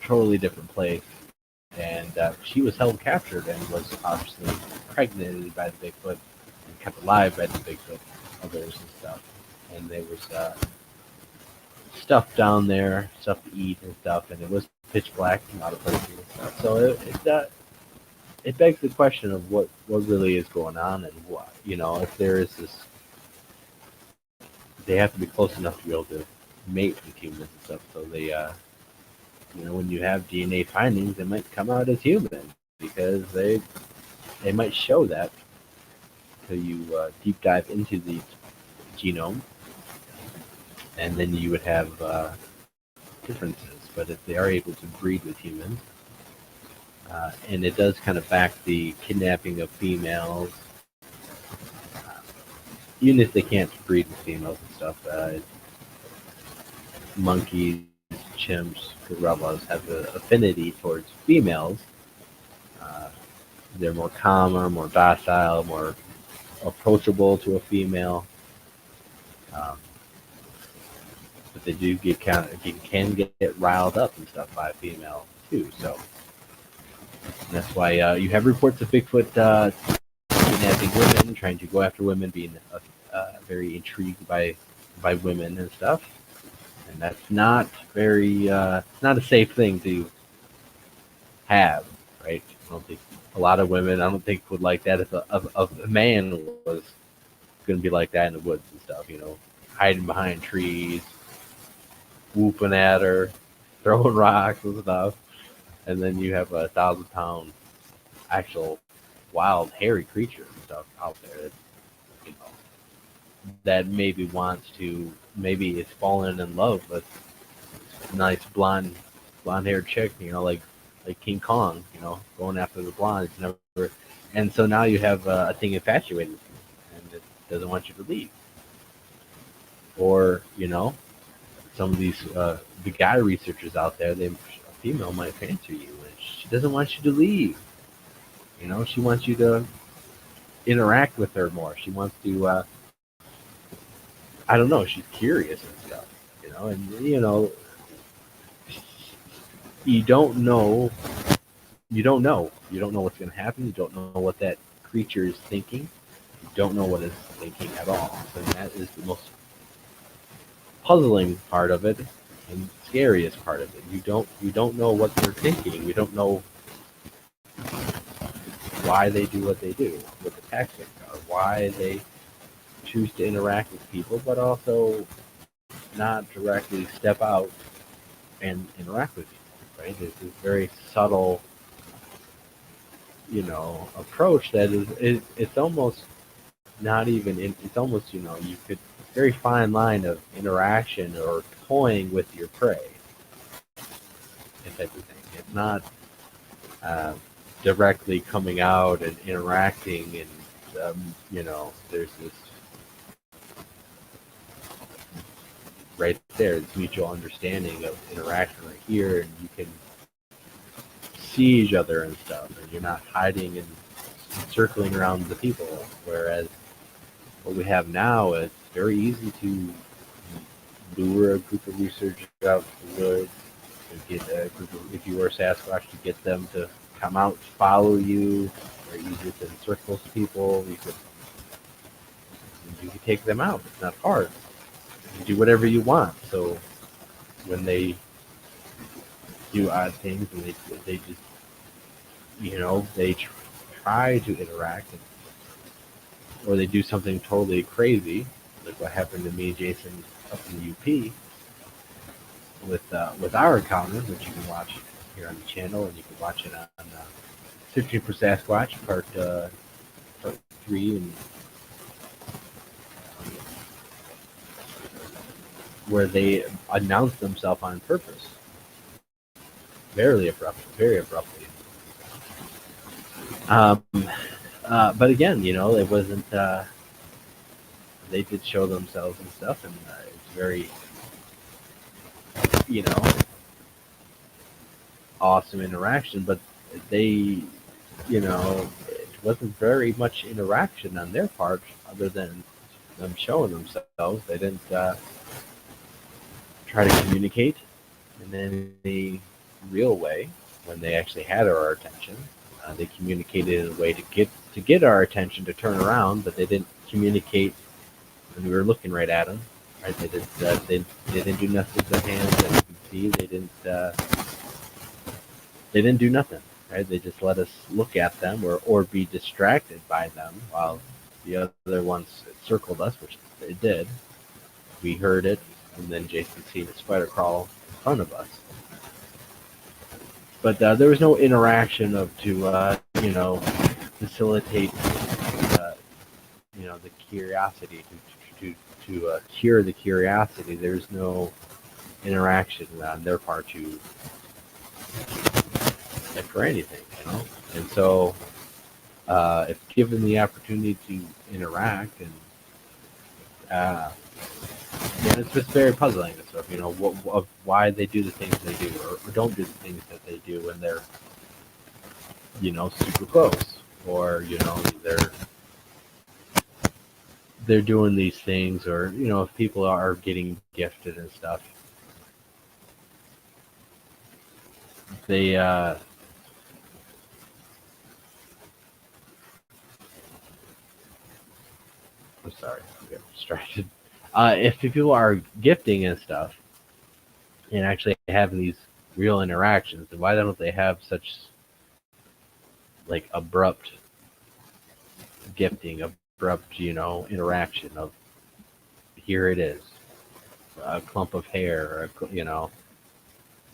totally different place, and she was held captured and was obviously impregnated by the Bigfoot and kept alive by the Bigfoot, others and stuff. And there was stuff down there, stuff to eat and stuff, and it was pitch black in a lot of places and stuff. So it begs the question of what really is going on, and what, if there is this, they have to be close enough to be able to mate with humans and stuff. So they, when you have DNA findings, they might come out as human, because they might show that until you deep dive into the genome, and then you would have differences. But if they are able to breed with humans, and it does kind of back the kidnapping of females, even if they can't breed with females and stuff. Monkeys, chimps, gorillas have an affinity towards females. They're more calmer, more docile, more approachable to a female. But they do can get riled up and stuff by a female too. So that's why you have reports of Bigfoot kidnapping women, trying to go after women, being very intrigued by women and stuff. And that's not not a safe thing to have, right? I don't think a lot of women, would like that if a man was going to be like that in the woods and stuff, hiding behind trees, whooping at her, throwing rocks and stuff. And then you have a 1,000-pound actual wild hairy creature and stuff out there. that maybe maybe is fallen in love with a nice blonde-haired chick, like King Kong, going after the blonde. It's never, and so now you have a thing infatuated with you, and it doesn't want you to leave. Or some of these the guy researchers out there, a female might fancy you, and she doesn't want you to leave. She wants you to interact with her more. She wants to, I don't know, she's curious and stuff, and you don't know, you don't know what's going to happen. You don't know what that creature is thinking. You don't know what it's thinking at all. And that is the most puzzling part of it and scariest part of it. You don't know what they're thinking. You don't know why they do what they do, what the tactics are, why they choose to interact with people, but also not directly step out and interact with people, right? It's this very subtle, approach that it's almost not even, it's almost, you could, very fine line of interaction or toying with your prey, that type of thing. It's not directly coming out and interacting, and there's this right there, this mutual understanding of interaction right here, and you can see each other and stuff, and you're not hiding and circling around the people. Whereas what we have now, it's very easy to lure a group of researchers out to the woods, to get a group of, if you were Sasquatch, to get them to come out, follow you. Very easy to encircle people. You could take them out. It's not hard. You do whatever you want. So when they do odd things, and they just they try to interact, or they do something totally crazy, like what happened to me and Jason up in the UP with our encounter, which you can watch here on the channel, and you can watch it on Searching for Sasquatch part 3, and where they announced themselves on purpose, very abruptly. But again, it wasn't. They did show themselves and stuff, and it's very, awesome interaction. But they, it wasn't very much interaction on their part, other than them showing themselves. They didn't try to communicate in any real way. When they actually had our attention, they communicated in a way to get our attention to turn around, but they didn't communicate when we were looking right at them. Right? They didn't do nothing with their hands. As you can see, they didn't do nothing. Right? They just let us look at them or be distracted by them while the other ones circled us, which they did. We heard it, and then Jason seen the spider crawl in front of us. But there was no interaction to facilitate the curiosity, to cure the curiosity. There's no interaction on their part for anything, And so, if given the opportunity to interact, and it's just very puzzling and stuff, of why they do the things they do, or don't do the things that they do when they're, super close, or they're doing these things, or if people are getting gifted and stuff, they I'm sorry, I got distracted. If people are gifting and stuff, and actually having these real interactions, then why don't they have such abrupt gifting, abrupt interaction of, here it is, a clump of hair, or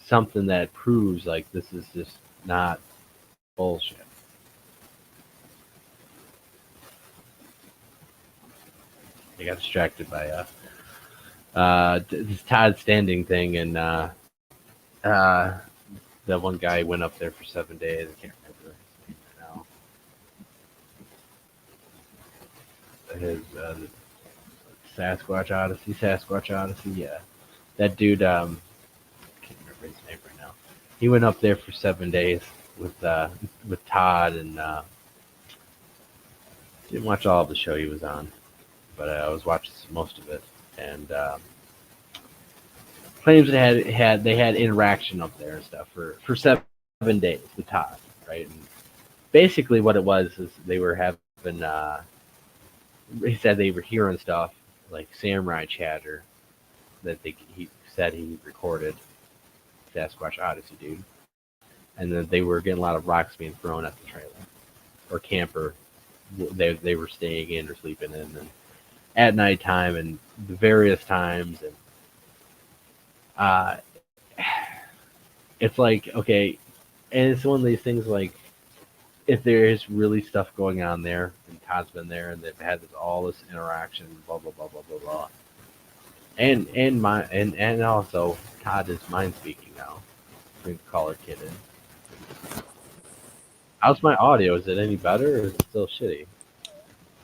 something that proves this is just not bullshit. I got distracted by this Todd Standing thing, and the one guy went up there for 7 days. I can't remember his name right now. His Sasquatch Odyssey, yeah. That dude, I can't remember his name right now. He went up there for 7 days with Todd, and didn't watch all of the show he was on, but I was watching most of it, and claims they had interaction up there and stuff for 7 days with Todd, right? And basically, what it was is they were having. He said they were hearing stuff like samurai chatter that he said he recorded. Sasquatch Odyssey, dude, and then they were getting a lot of rocks being thrown at the trailer or camper they were staying in or sleeping in, and at nighttime and the various times, and it's like, okay, and it's one of these things like, if there is really stuff going on there, and Todd's been there, and they've had all this interaction, blah blah blah blah blah blah, and also Todd is mind speaking now. Bring the caller kid in. How's my audio? Is it any better, or is it still shitty?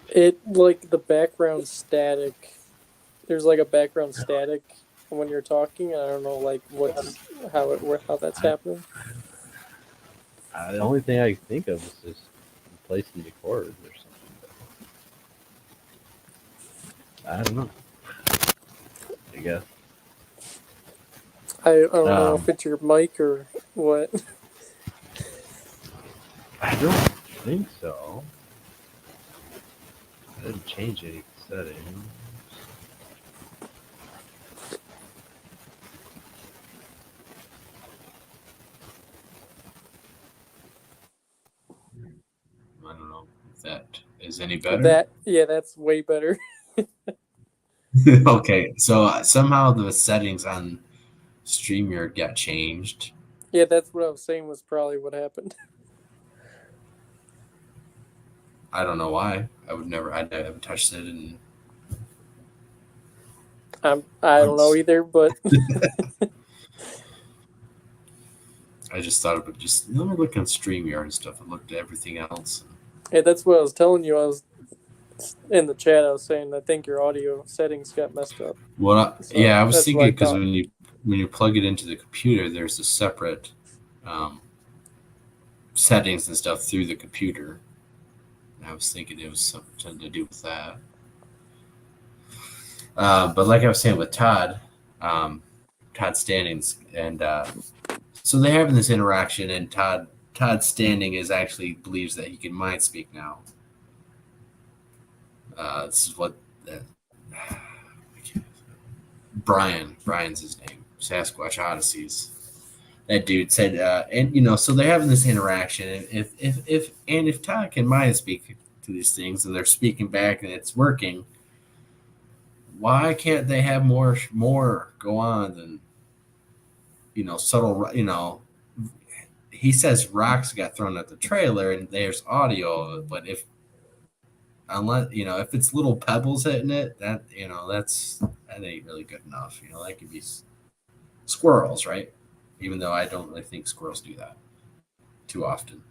It, like, the background static. There's like a background static when you're talking. I don't know, like, how that's happening. The only thing I can think of is just replacing the chords or something. I don't know. I guess. I don't know if it's your mic or what. I don't think so. I didn't change any settings. I don't know if that is any better. That's way better. Okay, so somehow the settings on StreamYard got changed. Yeah, that's what I was saying was probably what happened. I don't know why. I haven't touched it, and I don't know either, but I just thought it would let me look on StreamYard and stuff. I looked at everything else. yeah, that's what I was telling you. I was in the chat. I was saying I think your audio settings got messed up. Well, So yeah, I was that's thinking what I because thought. when you plug it into the computer, there's a separate settings and stuff through the computer. And I was thinking it was something to do with that. But like I was saying with Todd Standings, and so they're having this interaction, and Todd Standing actually believes that he can mind speak now. This is what Brian's his name, Sasquatch Odysseys. That dude said, and so they're having this interaction. And if Todd can mind speak to these things, and they're speaking back, and it's working, why can't they have more go on than subtle? He says rocks got thrown at the trailer, and there's audio of it, but if it's little pebbles hitting it, that ain't really good enough. That could be squirrels, right? Even though I don't really think squirrels do that too often.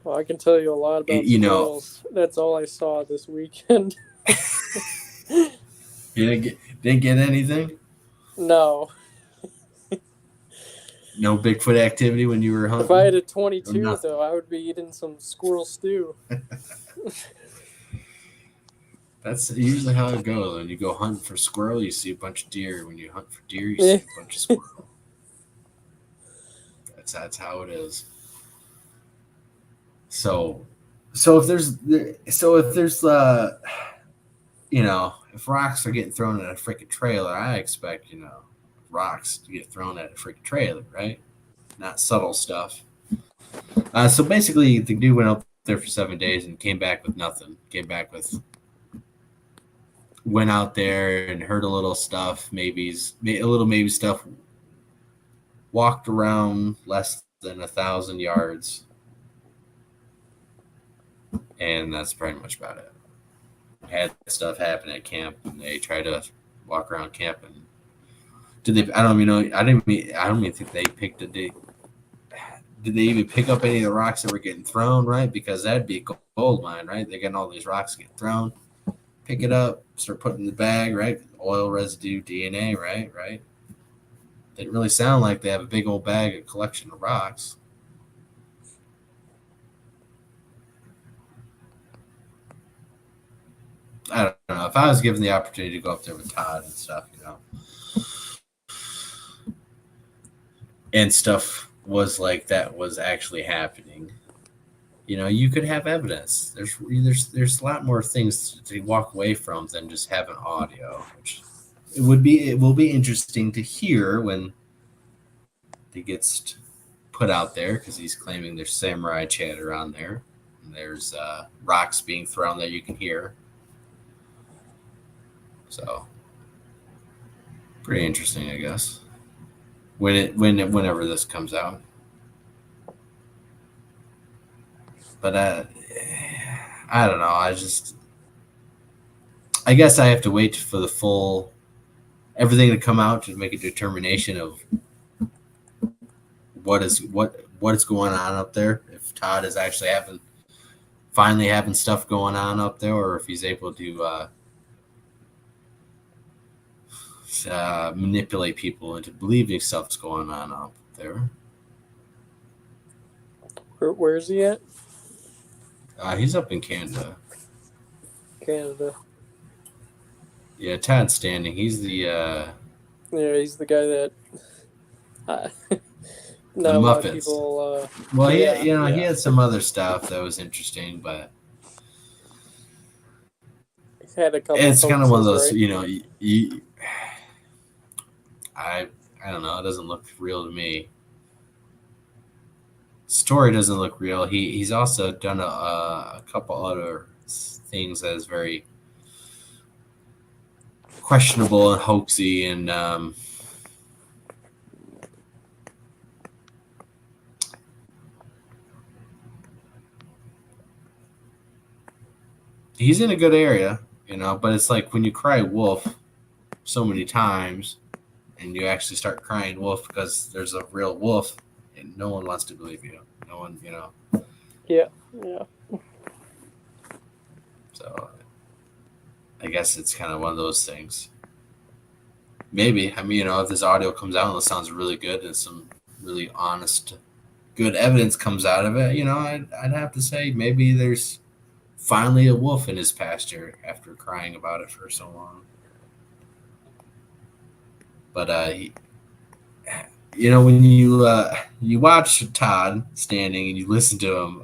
Well, I can tell you a lot about squirrels. That's all I saw this weekend. You didn't get anything? No. No Bigfoot activity when you were hunting? If I had a 22, though, I would be eating some squirrel stew. That's usually how it goes. When you go hunting for squirrel, you see a bunch of deer. When you hunt for deer, you see a bunch of squirrel. That's how it is. So if there's if rocks are getting thrown at a freaking trailer, I expect rocks to get thrown at a freaking trailer, right? Not subtle stuff. So basically, the dude went out there for 7 days and came back with nothing. Went out there and heard a little stuff, maybe stuff. Walked around less than 1,000 yards, and that's pretty much about it. had stuff happen at camp, and they try to walk around camp. And did they? I don't even know. I don't even think they picked a date. Did they even pick up any of the rocks that were getting thrown? Right, because that'd be a gold mine, right? They're getting all these rocks getting thrown. Pick it up, start putting in the bag, right? Oil residue, DNA, right? Right. Didn't really sound like they have a big old bag, a collection of rocks. I don't know. If I was given the opportunity to go up there with Todd and stuff, and stuff was like that was actually happening, you could have evidence. There's a lot more things to walk away from than just having audio, which it will be interesting to hear when it gets put out there, because he's claiming there's samurai chatter on there, and there's rocks being thrown that you can hear. So pretty interesting, I guess. Whenever this comes out. But I don't know. I guess I have to wait for the full everything to come out to make a determination of what is going on up there. If Todd is actually finally having stuff going on up there, or if he's able to manipulate people into believing stuff's going on up there. Where is he at? He's up in Canada. Canada. Yeah, Todd's standing. He's the he's the guy that not the a lot of Muppets. people. Well, he had some other stuff that was interesting, but he's had a couple. It's kind of one of those, right? I don't know. It doesn't look real to me. Story doesn't look real. He's also done a couple other things that is very questionable and hoaxy, and he's in a good area, but it's like when you cry wolf so many times and you actually start crying wolf because there's a real wolf, and no one wants to believe you. No one, Yeah. So I guess it's kind of one of those things. Maybe. I mean, if this audio comes out and it sounds really good and some really honest, good evidence comes out of it, I'd have to say maybe there's finally a wolf in his pasture after crying about it for so long. But when you watch Todd standing and you listen to him,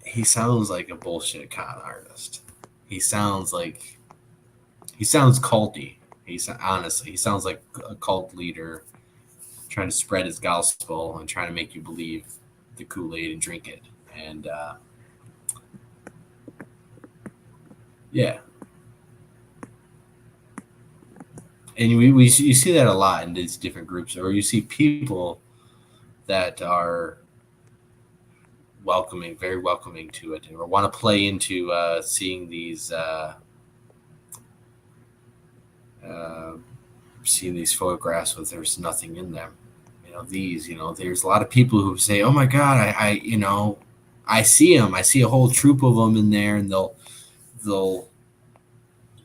he sounds like a bullshit con artist. He sounds culty. He sounds like a cult leader trying to spread his gospel and trying to make you believe the Kool-Aid and drink it. And yeah. And you see that a lot in these different groups, or you see people that are very welcoming to it, or want to play into seeing these photographs with there's nothing in them. There's a lot of people who say, "Oh my God, I see them. I see a whole troop of them in there," and they'll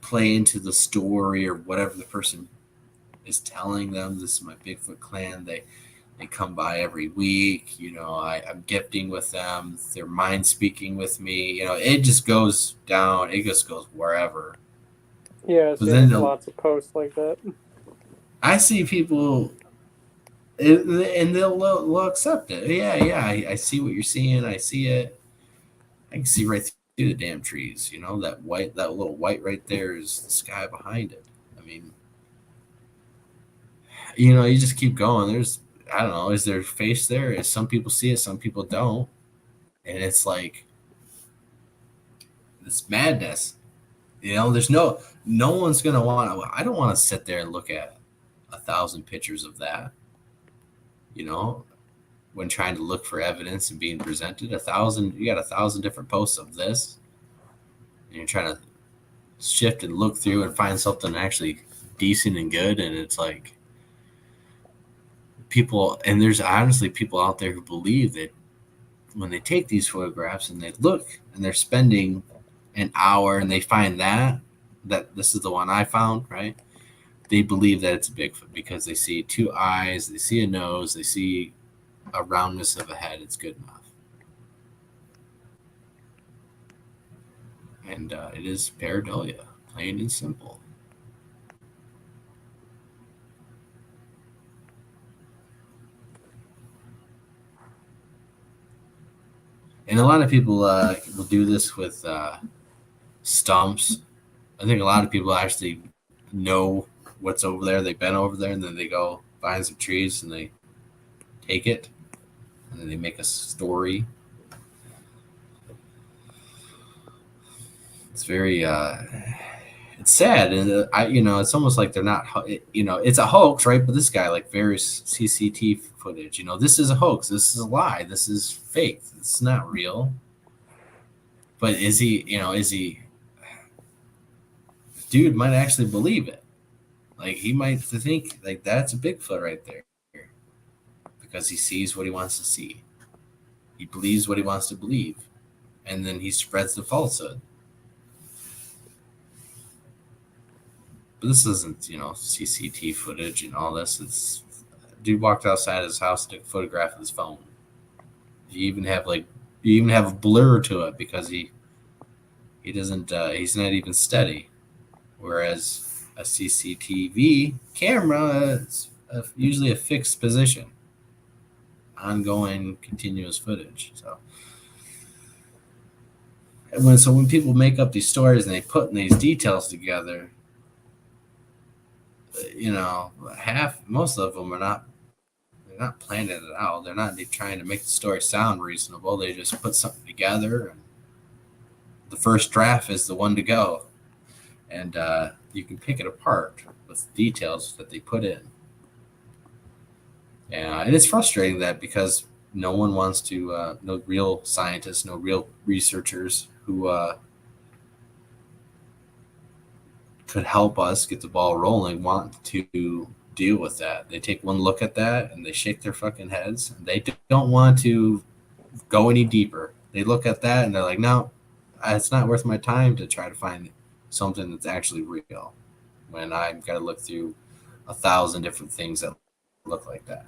play into the story or whatever the person is telling them. This is my Bigfoot clan. They come by every week. I'm gifting with them. They're mind speaking with me. It just goes down. It just goes wherever. Yeah, there's lots of posts like that. I see people, and they'll accept it. Yeah, I see what you're seeing. I see it. I can see right through the damn trees. That little white right there is the sky behind it. I mean, you just keep going. I don't know, is there face there? Some people see it, some people don't. And it's like this madness. There's no one's going to I don't want to sit there and look at 1,000 pictures of that. when trying to look for evidence and being presented. You got 1,000 different posts of this, and you're trying to shift and look through and find something actually decent and good, and it's like people, and there's honestly people out there who believe that when they take these photographs and they look and they're spending an hour and they find that this is the one I found, right? They believe that it's a Bigfoot because they see 2 eyes, they see a nose, they see a roundness of a head. It's good enough. And it is pareidolia, plain and simple. And a lot of people will do this with stumps. I think a lot of people actually know what's over there. They've been over there, and then they go find some trees and they take it, and then they make a story. It's very it's sad, and it's almost like they're not, it's a hoax, right? But this guy, like, various CCTV footage, this is a hoax, this is a lie, this is fake, it's not real. But is he dude might actually believe it. Like, he might think like that's a Bigfoot right there, because he sees what he wants to see, he believes what he wants to believe, and then he spreads the falsehood. But this isn't, CCTV footage and all this. It's dude walked outside his house, took a photograph of his phone. You even have a blur to it because he doesn't he's not even steady. Whereas a CCTV camera is usually a fixed position, ongoing, continuous footage. So when people make up these stories and they put these details together, most of them they're not planning it out. They're not trying to make the story sound reasonable. They just put something together, and the first draft is the one to go. And you can pick it apart with details that they put in. And it's frustrating that because no one wants to, no real scientists, no real researchers who could help us get the ball rolling want to deal with that. They take one look at that and they shake their fucking heads. They don't want to go any deeper. They look at that and they're like, no, it's not worth my time to try to find something that's actually real when I've got to look through 1,000 different things that look like that.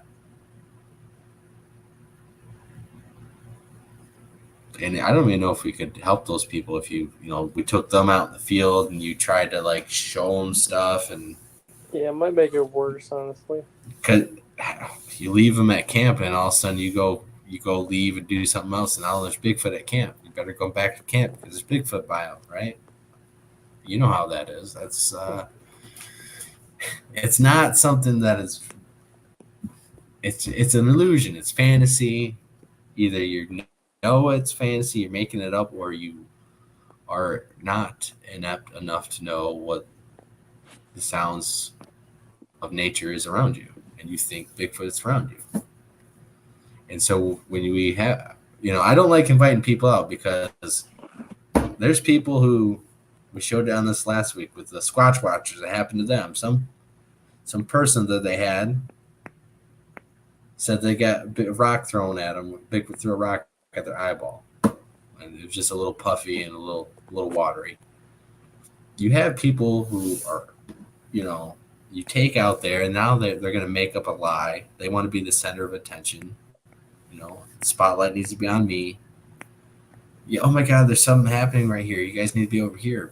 And I don't even know if we could help those people if we took them out in the field and you tried to like show them stuff. And yeah, it might make it worse, honestly. Because you leave them at camp and all of a sudden you go leave and do something else, and now there's Bigfoot at camp. You better go back to camp because there's Bigfoot biome, right? You know how that is. That's it's not something that is. It's an illusion. It's fantasy. Either you know it's fantasy, you're making it up, or you are not inept enough to know what the sounds of nature is around you, and you think Bigfoot's around you. And so when we have, I don't like inviting people out because there's people who, we showed on this last week with the Squatch Watchers, that happened to them. Some person that they had said they got a rock thrown at them. Bigfoot threw a rock at their eyeball, and it was just a little puffy and a little watery. You have people who are, you take out there, and now they're going to make up a lie. They want to be the center of attention. The spotlight needs to be on me. Yeah, oh my God, there's something happening right here. You guys need to be over here.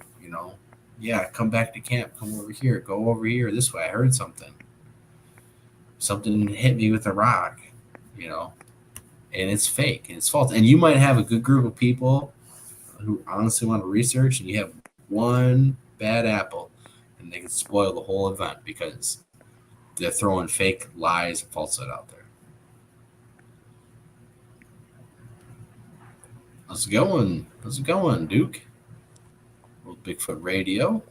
Yeah, come back to camp. Come over here. Go over here this way. I heard something. Something hit me with a rock, and it's fake and it's false. And you might have a good group of people who honestly want to research, and you have one bad apple, and they can spoil the whole event because they're throwing fake lies and falsehood out there. How's it going? Duke? Old Bigfoot Radio.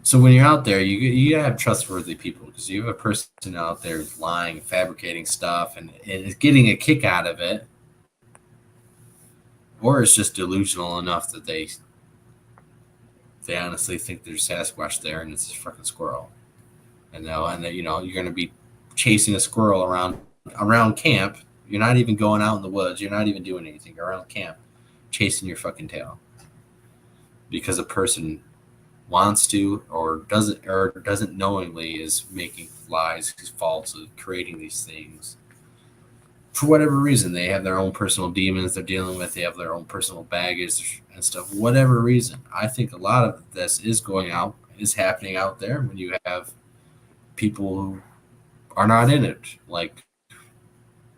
So when you're out there, you gotta have trustworthy people, because you have a person out there who's lying, fabricating stuff, and is getting a kick out of it, or it's just delusional enough that they honestly think there's Sasquatch there and it's a freaking squirrel, and you know you're gonna be chasing a squirrel around camp. You're not even going out in the woods. You're not even doing anything. You're around camp, chasing your fucking tail because a person wants to or doesn't knowingly is making lies, false, creating these things for whatever reason. They have their own personal demons they're dealing with. They have their own personal baggage and stuff. Whatever reason, I think a lot of this is happening out there when you have people who are not in it, like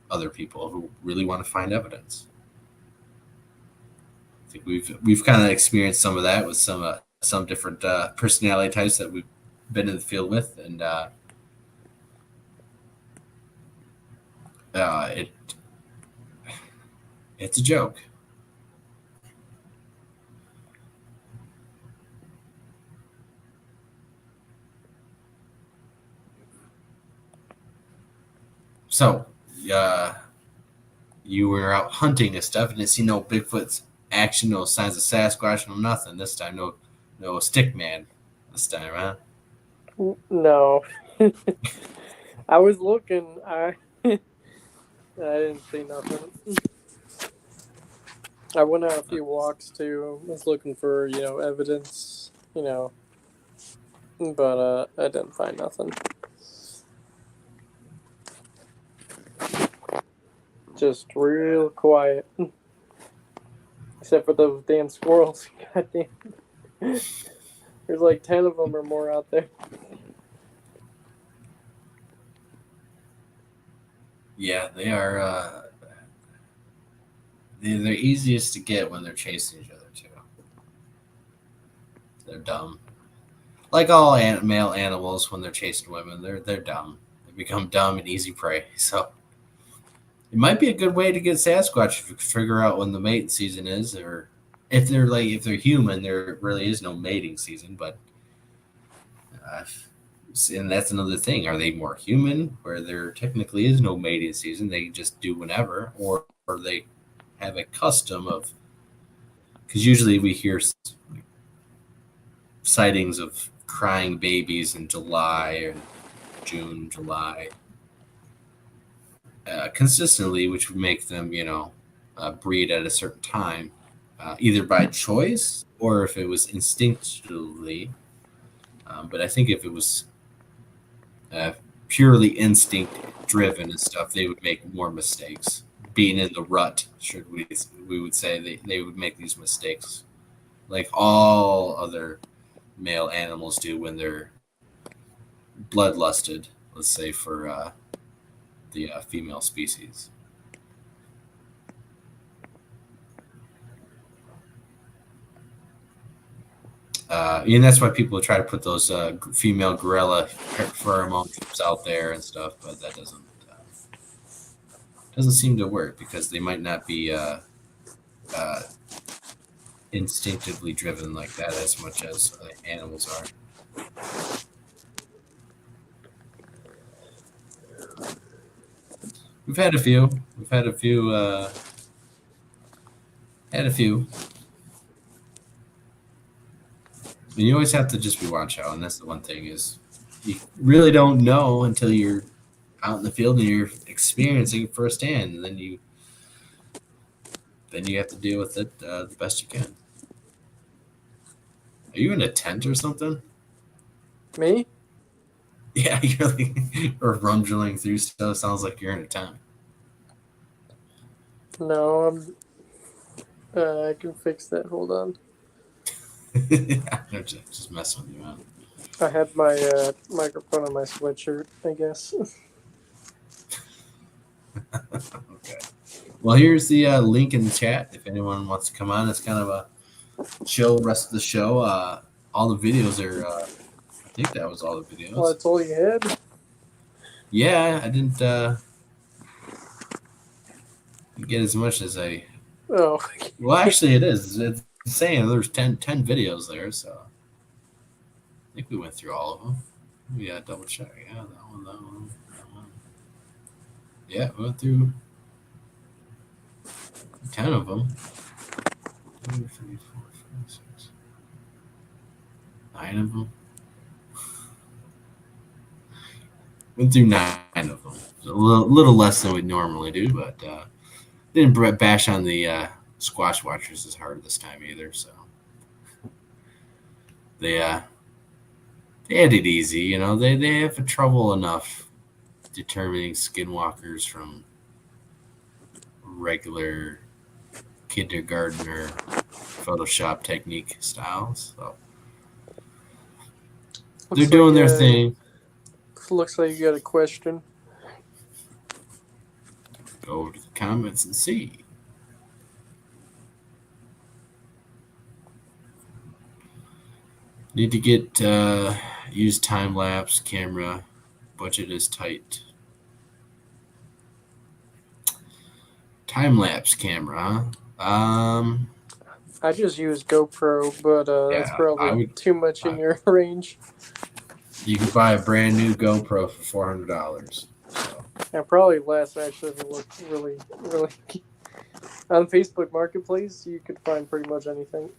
other people who really want to find evidence. I think we've kind of experienced some of that with some different personality types that we've been in the field with, and it's a joke. So, you were out hunting and stuff, and didn't see no Bigfoot's action, no signs of Sasquatch, no nothing this time. No stick man this time, huh? No. I was looking. I didn't see nothing. I went on a few walks too. I was looking for, evidence, but I didn't find nothing. Just real quiet. Except for those damn squirrels. Goddamn. There's like 10 of them or more out there. Yeah, they are. They're easiest to get when they're chasing each other too. They're dumb, like all male animals when they're chasing women. They're dumb. They become dumb and easy prey. So it might be a good way to get Sasquatch if you figure out when the mating season is, or if they're human, there really is no mating season. But and that's another thing. Are they more human, where there technically is no mating season? They just do whenever, or they have a custom of, because usually we hear sightings of crying babies in July or June, July, consistently, which would make them, breed at a certain time, either by choice or if it was instinctually. But I think if it was purely instinct driven and stuff, they would make more mistakes. Being in the rut, we would say they would make these mistakes, like all other male animals do when they're bloodlusted. Let's say for the female species. And that's why people try to put those female gorilla pheromones out there and stuff, but that doesn't seem to work, because they might not be instinctively driven like that as much as animals are. We've had a few. And you always have to just be watch out, and that's the one thing, is you really don't know until you're out in the field and you're experiencing it firsthand, and then you have to deal with it the best you can. Are you in a tent or something? Me? Yeah, you're like, or rummaging through stuff. Sounds like you're in a tent. No, I can fix that. Hold on. I'm just messing with you, man. I had my microphone on my sweatshirt, I guess. Okay. Well, here's the link in the chat if anyone wants to come on. It's kind of a chill rest of the show. All the videos are. I think that was all the videos. Well, that's all you had? Yeah, I didn't get as much as I. Oh. Well, actually, it is. It's saying there's 10 videos there, so. I think we went through all of them. We got double check. Yeah, that one, that one, that one. Yeah, we went through 10 of them. 2, 3, 4, 5, 6, 9 of them. Went through 9 of them. A little less than we normally do, but didn't bash on the Squash Watchers as hard this time either. So they had it easy, you know. They have trouble enough determining skinwalkers from regular kindergartner Photoshop technique styles. So they're doing their thing. Looks like you got a question. Go over to the comments and see. Need to get used time lapse camera. Budget is tight. Time lapse camera. I just use GoPro, but that's probably too much in your range. You can buy a brand new GoPro for $400. So. Yeah, probably less actually if it looked really, really. On Facebook Marketplace, you could find pretty much anything.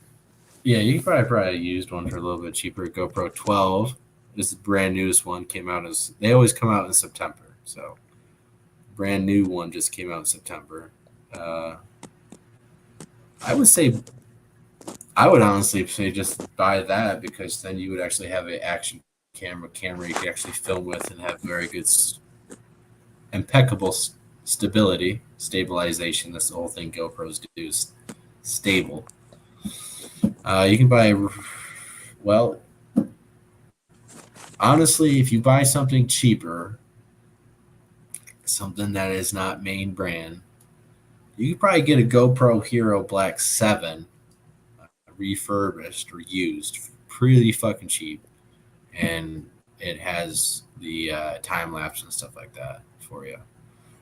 Yeah, you can probably a used one for a little bit cheaper. GoPro 12 is the brand newest one. Came out they always come out in September. So, brand new one just came out in September. I would honestly say just buy that because then you would actually have an action camera you could actually film with and have very good, impeccable stabilization. That's the whole thing GoPros do is stable. You can buy, well, honestly, if you buy something cheaper, something that is not main brand, you could probably get a GoPro Hero Black 7 refurbished or used pretty fucking cheap. And it has the time lapse and stuff like that for you.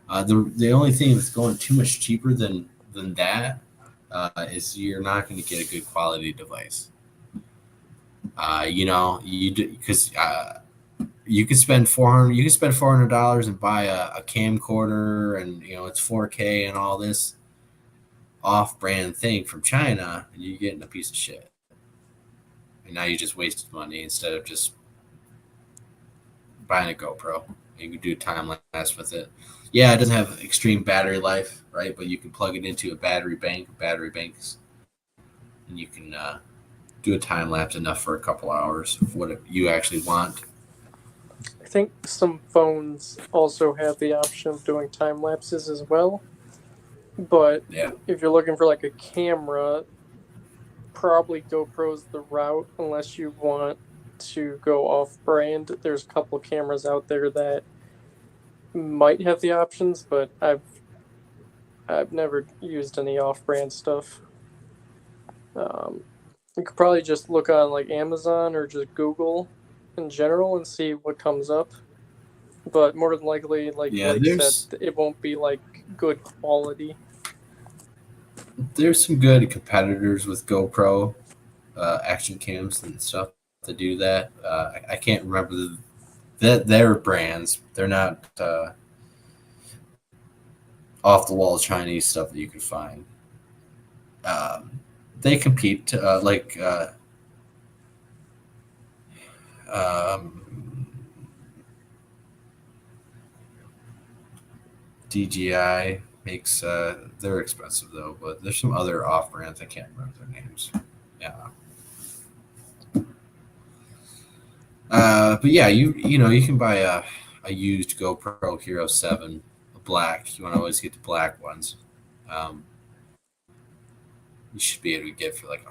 The only thing that's going too much cheaper than that is you're not going to get a good quality device. You know, because you could spend $400. You can spend $400 and buy a camcorder, and you know it's 4K and all this off-brand thing from China, and you're getting a piece of shit. And now you just wasted money instead of just buying a GoPro. You can do time lapse with it. Yeah, it doesn't have extreme battery life, right? But you can plug it into a battery banks, and you can do a time lapse enough for a couple hours of what you actually want. I think some phones also have the option of doing time lapses as well. But yeah, if you're looking for like a camera, probably GoPro's the route unless you want to go off-brand. There's a couple of cameras out there that might have the options, but I've never used any off-brand stuff. You could probably just look on like Amazon or just Google in general and see what comes up. But more than likely, like Blake said, it won't be like good quality. There's some good competitors with GoPro action cams and stuff to do that. I can't remember their brands. They're not off the wall Chinese stuff that you can find. They compete like DJI makes they're expensive though, but there's some other off brands I can't remember their names. Yeah. But yeah, you know you can buy a used GoPro Hero 7 black. You want to always get the black ones. You should be able to get for like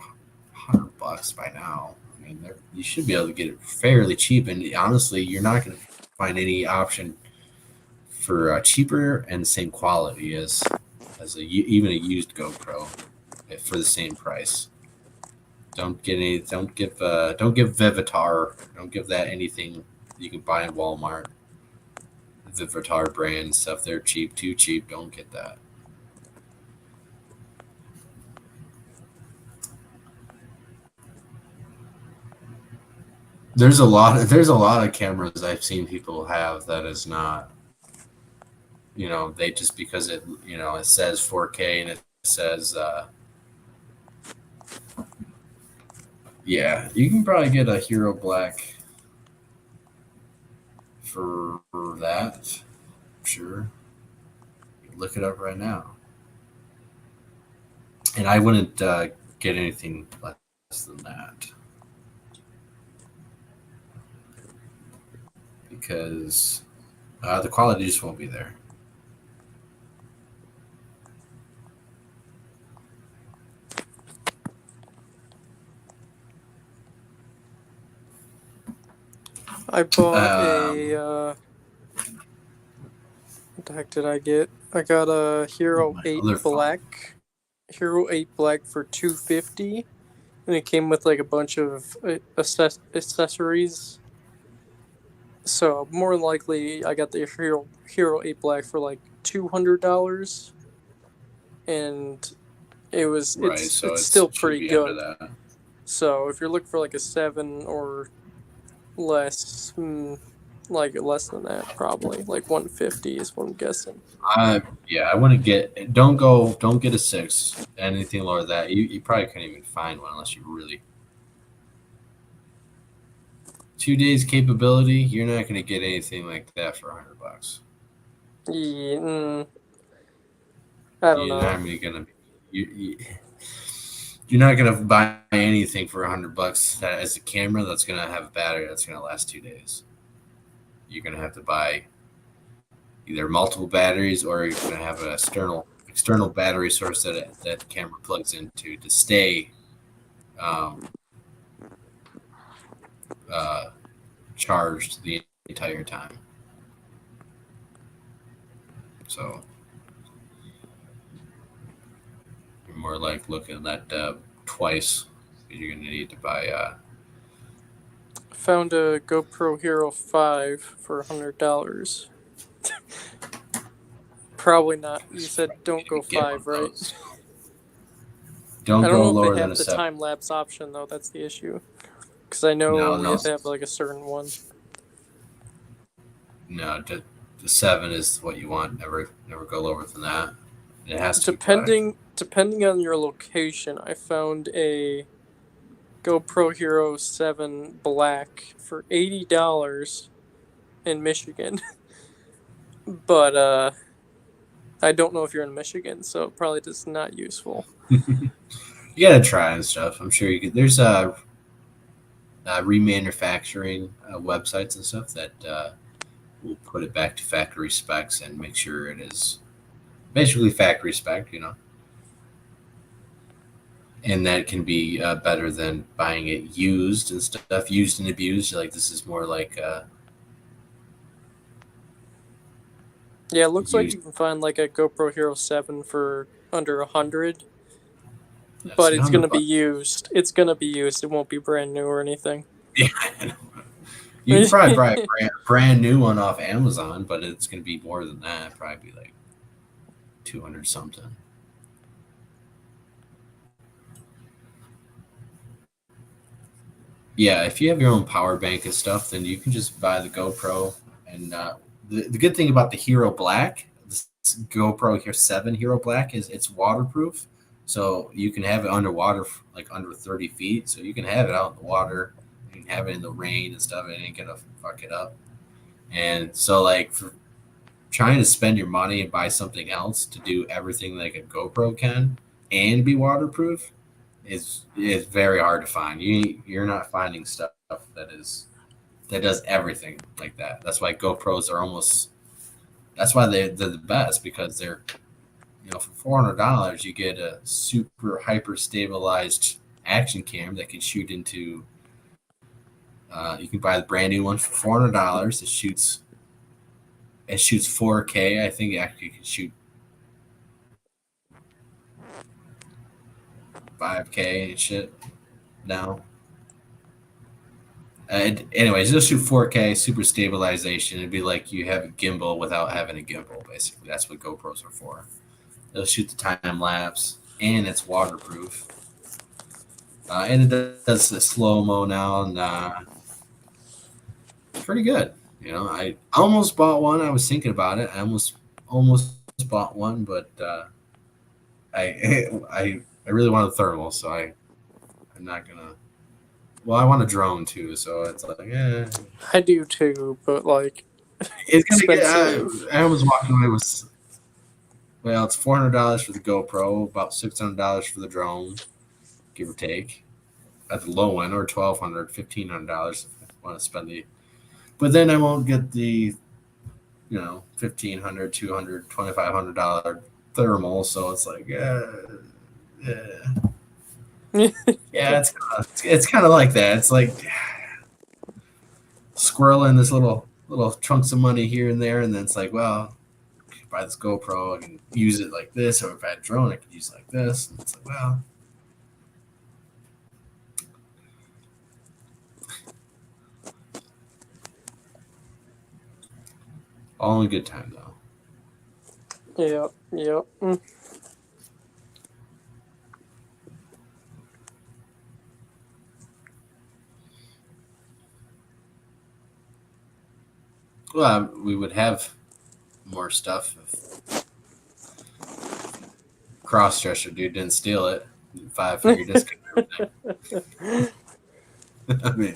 $100 by now. I mean, you should be able to get it fairly cheap. And honestly, you're not going to find any option for cheaper and the same quality as even a used GoPro for the same price. Don't give Vivitar. Don't give that anything you can buy in Walmart. The Vivitar brand stuff, they're cheap, too cheap. Don't get that. There's a lot of cameras I've seen people have that is not, they just because it says 4K and it says yeah, you can probably get a Hero Black for that. Sure. Look it up right now. And I wouldn't get anything less than that. Because the quality just won't be there. I bought what the heck did I get? I got a Hero 8 Black. Hero 8 Black for $250, and it came with like a bunch of accessories. So more than likely, I got the Hero 8 Black for like $200, and it's still pretty good. So if you're looking for like a 7 or less, like less than that, probably like 150 is what I'm guessing. Yeah, I wouldn't don't get a 6. Anything lower than that, you probably couldn't even find one unless you really 2 days capability. You're not going to get anything like that for $100. Yeah, I don't know. You're not gonna buy anything for $100 that as a camera that's gonna have a battery that's gonna last 2 days. You're gonna have to buy either multiple batteries or you're gonna have an external battery source that the camera plugs into to stay charged the entire time. So you're more like looking at that twice. You're gonna need to buy. Found a GoPro Hero 5 for $100. Probably not. You said don't go 5, right? Don't go lower than than a 7. I don't know if they have the time lapse option though. That's the issue. Because I know we have to have like a certain one. No, the 7 is what you want. Never go lower than that. It has to. Depending on your location, I found a GoPro Hero 7 Black for $80 in Michigan. But I don't know if you're in Michigan, so it probably just not useful. You gotta try and stuff. I'm sure you could. There's remanufacturing websites and stuff that will put it back to factory specs and make sure it is basically factory spec, and that can be better than buying it used and stuff, used and abused. Like this is more like yeah, it looks like you can find like a GoPro Hero 7 for under $100, but it's gonna be used. It's gonna be used. It won't be brand new or anything. Yeah, I know. You can probably buy a brand new one off Amazon, but it's gonna be more than that. Probably be like 200 something. Yeah, if you have your own power bank and stuff, then you can just buy the GoPro. And the good thing about the Hero Black, this GoPro Hero 7 Hero Black, is it's waterproof. So you can have it underwater, like under 30 feet. So you can have it out in the water. You can have it in the rain and stuff. It ain't going to fuck it up. And so, like, for trying to spend your money and buy something else to do everything like a GoPro can and be waterproof is very hard to find. You're not finding stuff that does everything like that. That's why GoPros are that's why they're the best, because they're, for $400 you get a super hyper stabilized action cam that can shoot into you can buy the brand new one for $400. It shoots 4K. I think it actually can shoot 5K and shit now. Anyways, it'll shoot 4K, super stabilization. It'd be like you have a gimbal without having a gimbal, basically. That's what GoPros are for. It'll shoot the time lapse, and it's waterproof. And it does the slow-mo now, and pretty good. You know, I almost bought one. I was thinking about it. I almost bought one, but I really want a thermal, so I'm not gonna. Well, I want a drone too, so it's like, yeah, I do too, but like it's gonna get. expensive. I was walking away with. Well, it's $400 for the GoPro, about $600 for the drone, give or take, at the low end, or $1,200, $1,500 if I want to spend the. But then I won't get the, $1,500, $200, $2,500 thermal. So it's like, yeah, it's kind of like that. It's like squirreling this little chunks of money here and there, and then it's like, well, if I buy this GoPro, I can use it like this, or if I had a drone, I could use it like this. And it's like, well. All in good time, though. Yep. Well, we would have more stuff if Crossdresser dude didn't steal it. 5-figure discount. I mean,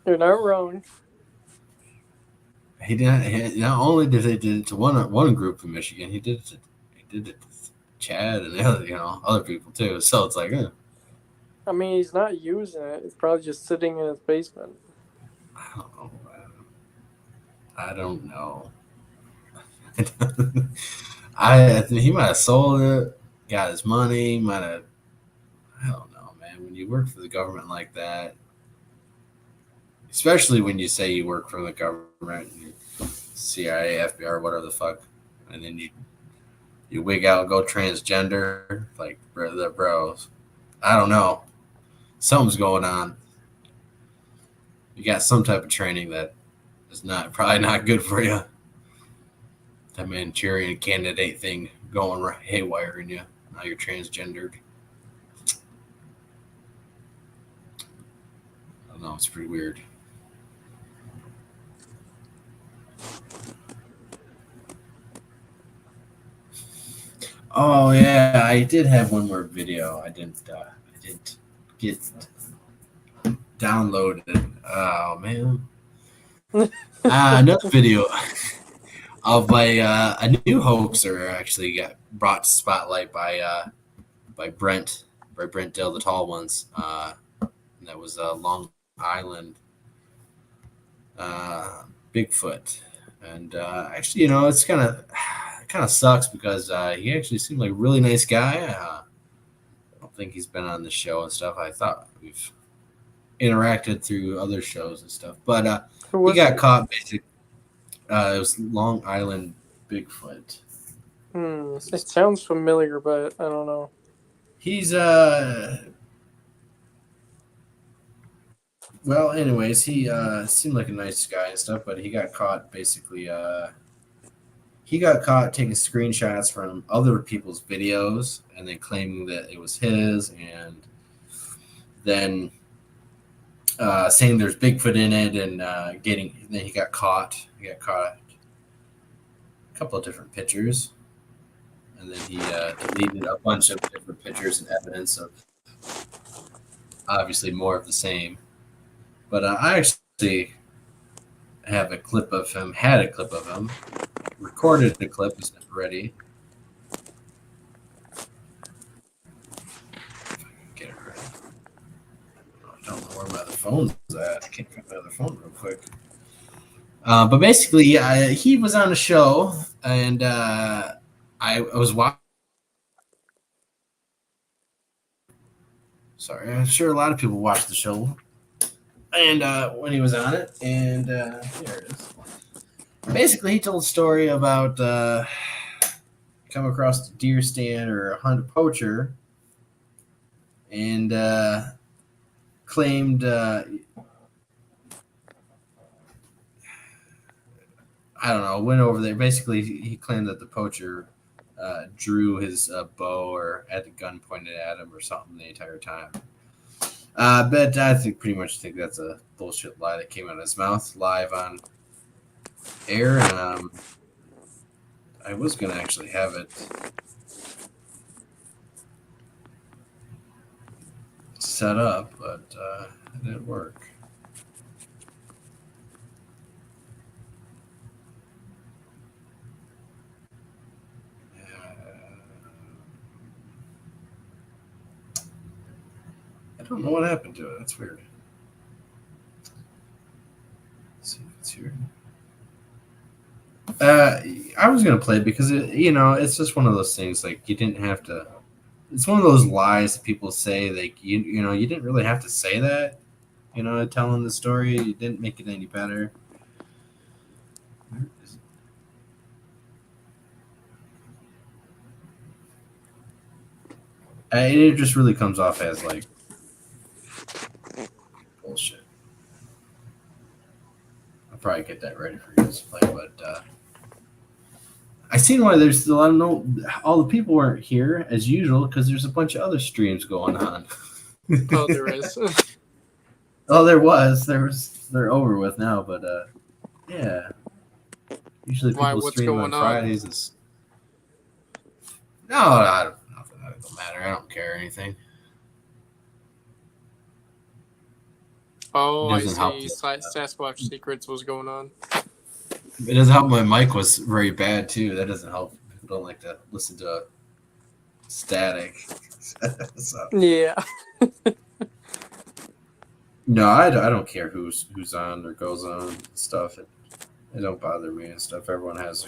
You're not wrong. he didn't. Not only did he did it to one group in Michigan, he did it to Chad and the other people too. So it's like, I mean, he's not using it. It's probably just sitting in his basement. I don't know. I don't know. I think he might have sold it, got his money, might have. I don't know, man. When you work for the government like that, especially when you say you work for the government, CIA, FBI, whatever the fuck, and then you wig out, go transgender, like the bros. I don't know. Something's going on. You got some type of training that is probably not good for you. That Manchurian candidate thing going haywire in you. Now you're transgendered. I don't know. It's pretty weird. Oh yeah, I did have one more video. I didn't get downloaded. Oh man. Another video of a new hoaxer actually got brought to spotlight by Brent Dill, the tall ones. And that was Long Island Bigfoot, and actually, it's kind of sucks because he actually seemed like a really nice guy. I don't think he's been on the show and stuff. I thought we've interacted through other shows and stuff, but he got caught basically. It was Long Island Bigfoot. It sounds familiar, but I don't know. He's well, anyways, he seemed like a nice guy and stuff, but he got caught basically. He got caught taking screenshots from other people's videos and then claiming that it was his, and then saying there's Bigfoot in it, and then he got caught. He got caught a couple of different pictures, and then he deleted a bunch of different pictures and evidence of obviously more of the same. But I actually have a clip of him. Had a clip of him. Recorded the clip. It's not ready. Get it ready. I don't know where my other phone's at. I can't find my other phone real quick. But basically, he was on a show, and I was watching. Sorry, I'm sure a lot of people watched the show. And when he was on it, and here it is. Basically, he told a story about come across a deer stand or a hunt a poacher, and claimed I don't know, went over there. Basically, he claimed that the poacher drew his bow or had the gun pointed at him or something the entire time. But I pretty much think that's a bullshit lie that came out of his mouth live on air. And I was gonna actually have it set up, but it didn't work. I don't know what happened to it. That's weird. Let's see if it's here. I was gonna play it because it's just one of those things. Like you didn't have to. It's one of those lies that people say. Like you didn't really have to say that. Telling the story, you didn't make it any better. Where is it? It just really comes off as like bullshit. I'll probably get that ready for you guys to play, but I seen why there's a lot of all the people weren't here as usual because there's a bunch of other streams going on. Oh, there is. Oh, there was. They're over with now, but yeah. Usually people What's stream on going on? Fridays. No, it don't matter. I don't care or anything. Oh, It I doesn't help see. that- Sasquatch Secrets was going on. It doesn't help. My mic was very bad too. That doesn't help. People don't like to listen to static. So, Yeah. no, I don't care who's on or goes on and stuff. It don't bother me and stuff. Everyone has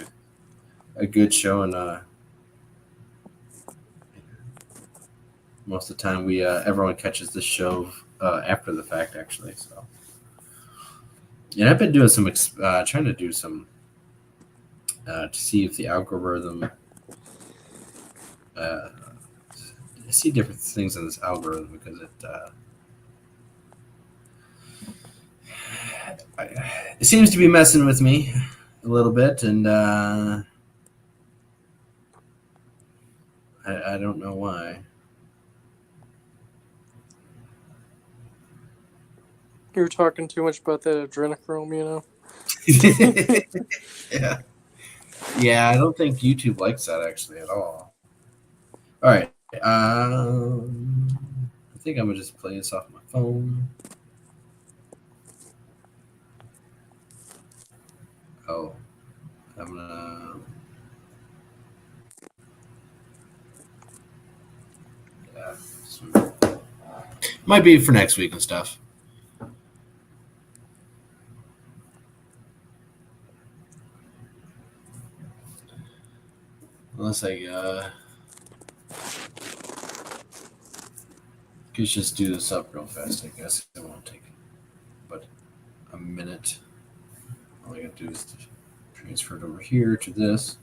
a good show, and most of the time everyone catches this show after the fact, actually. So, and I've been doing some trying to do some to see if the algorithm. I see different things in this algorithm because it seems to be messing with me a little bit, and I don't know why. You were talking too much about that adrenochrome, Yeah, I don't think YouTube likes that actually at all. All right, I think I'm gonna just play this off my phone. Oh, I'm gonna. Yeah, might be for next week and stuff. Unless I could just do this up real fast, I guess. It won't take but a minute. All I gotta do is to transfer it over here to this.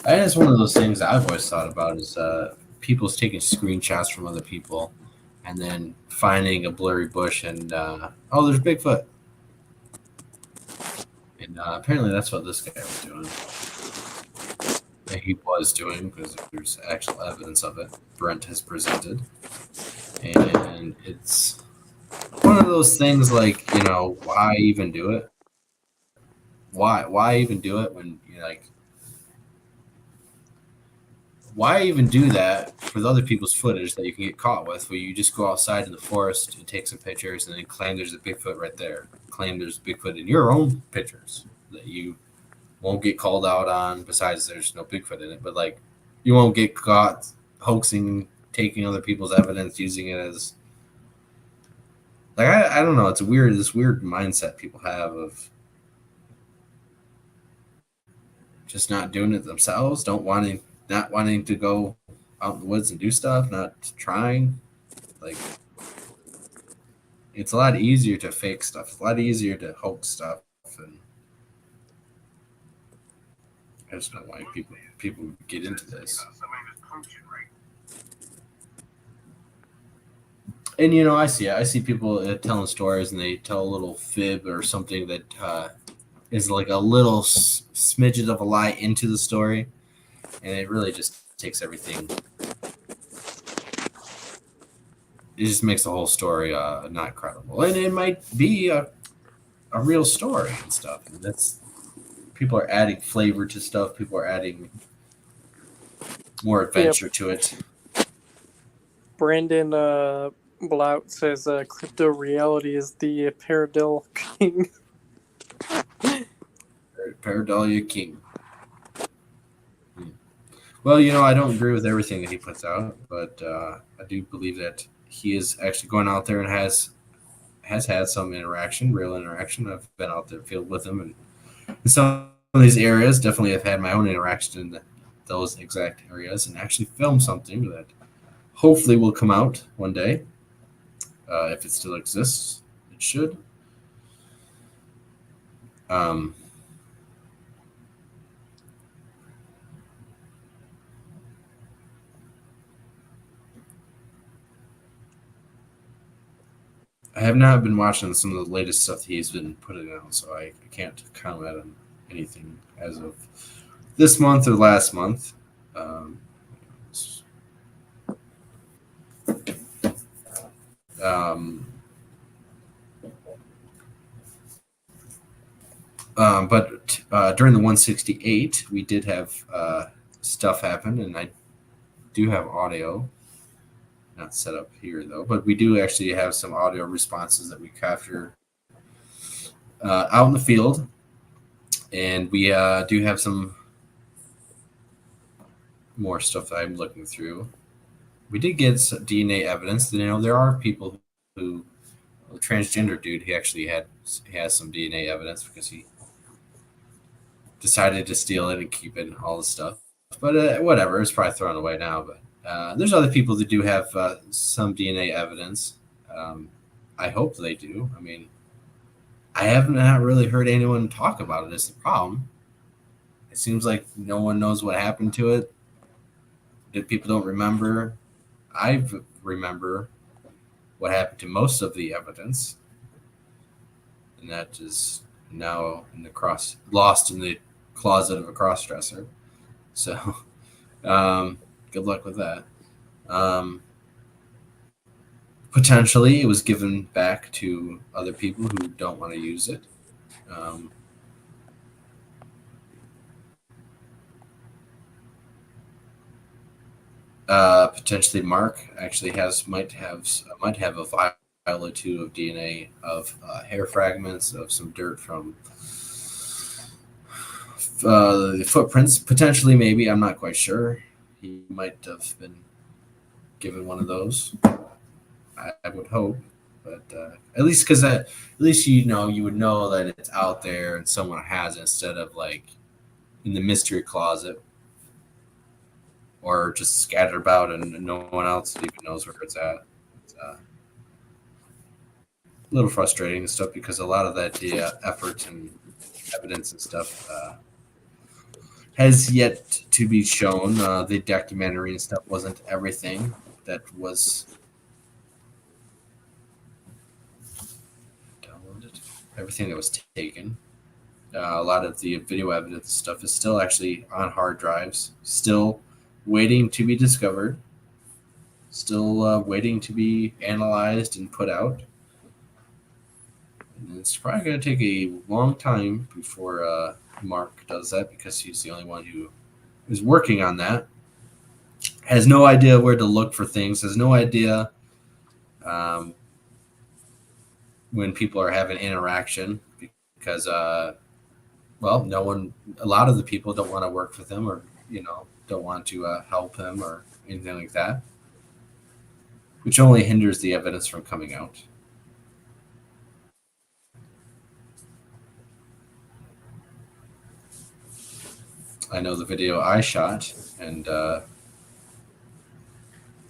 And it's one of those things that I've always thought about is people's taking screenshots from other people and then finding a blurry bush and oh, there's Bigfoot. And apparently that's what this guy was doing. He was doing because there's actual evidence of it. Brent has presented. And it's one of those things like, why even do it? Why even do it when you're like, why even do that with other people's footage that you can get caught with, where you just go outside in the forest and take some pictures and then claim there's a Bigfoot right there? Claim there's a Bigfoot in your own pictures that you won't get called out on, besides there's no Bigfoot in it. But, like, you won't get caught hoaxing, taking other people's evidence, using it as... Like, I don't know. It's this weird mindset people have of just not doing it themselves, not wanting to go out in the woods and do stuff, not trying. Like, it's a lot easier to fake stuff. It's a lot easier to hoax stuff. And I just don't know why people get into this. And, I see people telling stories and they tell a little fib or something that is like a little smidget of a lie into the story. And it really just takes everything. It just makes the whole story not credible, and it might be a real story and stuff. And that's people are adding flavor to stuff. People are adding more adventure to it. Brandon Blout says crypto reality is the Paradil King. Pareidolia King. Well, I don't agree with everything that he puts out, but I do believe that he is actually going out there and has had some interaction, real interaction. I've been out there field with him, and in some of these areas, definitely have had my own interaction in those exact areas, and actually filmed something that hopefully will come out one day. If it still exists, it should. I have not been watching some of the latest stuff he's been putting out, so I can't comment on anything as of this month or last month. But during the 168, we did have stuff happen, and I do have audio. Not set up here though, but we do actually have some audio responses that we capture out in the field, and we do have some more stuff that I'm looking through. We did get some DNA evidence. There are people who, the transgender dude, he actually has some DNA evidence because he decided to steal it and keep it and all this stuff. But whatever, it's probably thrown away now. But there's other people that do have some DNA evidence. I hope they do. I mean, I have not really heard anyone talk about it as the problem. It seems like no one knows what happened to it. People don't remember. I remember what happened to most of the evidence, and that is now lost in the closet of a cross-dresser. So good luck with that. Potentially, it was given back to other people who don't want to use it. Potentially, Mark actually might have a vial or two of DNA of hair fragments of some dirt from the footprints. Potentially, maybe, I'm not quite sure. He might have been given one of those. I would hope, but at least you would know that it's out there and someone has it instead of like in the mystery closet or just scattered about and no one else even knows where it's at. It's a little frustrating and stuff because a lot of that effort and evidence and stuff has yet to be shown. The documentary and stuff wasn't everything that was downloaded. Everything that was taken. A lot of the video evidence stuff is still actually on hard drives, still waiting to be discovered, still waiting to be analyzed and put out. And it's probably going to take a long time before Mark does that because he's the only one who is working on that. Has no idea where to look for things, has no idea when people are having interaction because, a lot of the people don't want to work with him or, don't want to help him or anything like that, which only hinders the evidence from coming out. I know the video I shot and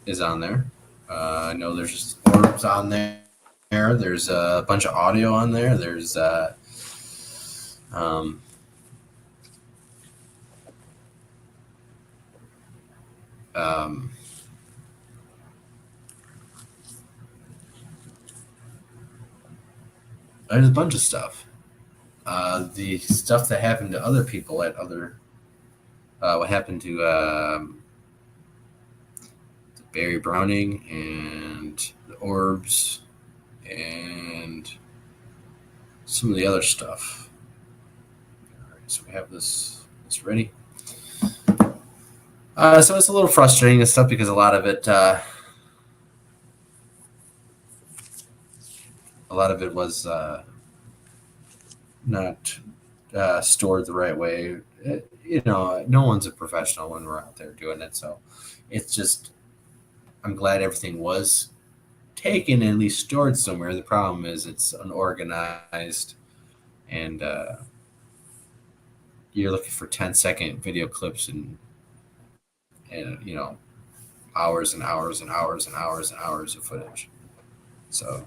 is on there. I know there's just orbs on there. There's a bunch of audio on there. There's there's a bunch of stuff. The stuff that happened to other people at other, what happened to Barry Browning and the orbs and some of the other stuff. All right, so we have this ready. So it's a little frustrating and stuff because a lot of it was not stored the right way. No one's a professional when we're out there doing it, so it's just, I'm glad everything was taken and at least stored somewhere. The problem is it's unorganized, and you're looking for 10-second video clips and hours and hours and hours and hours and hours of footage. So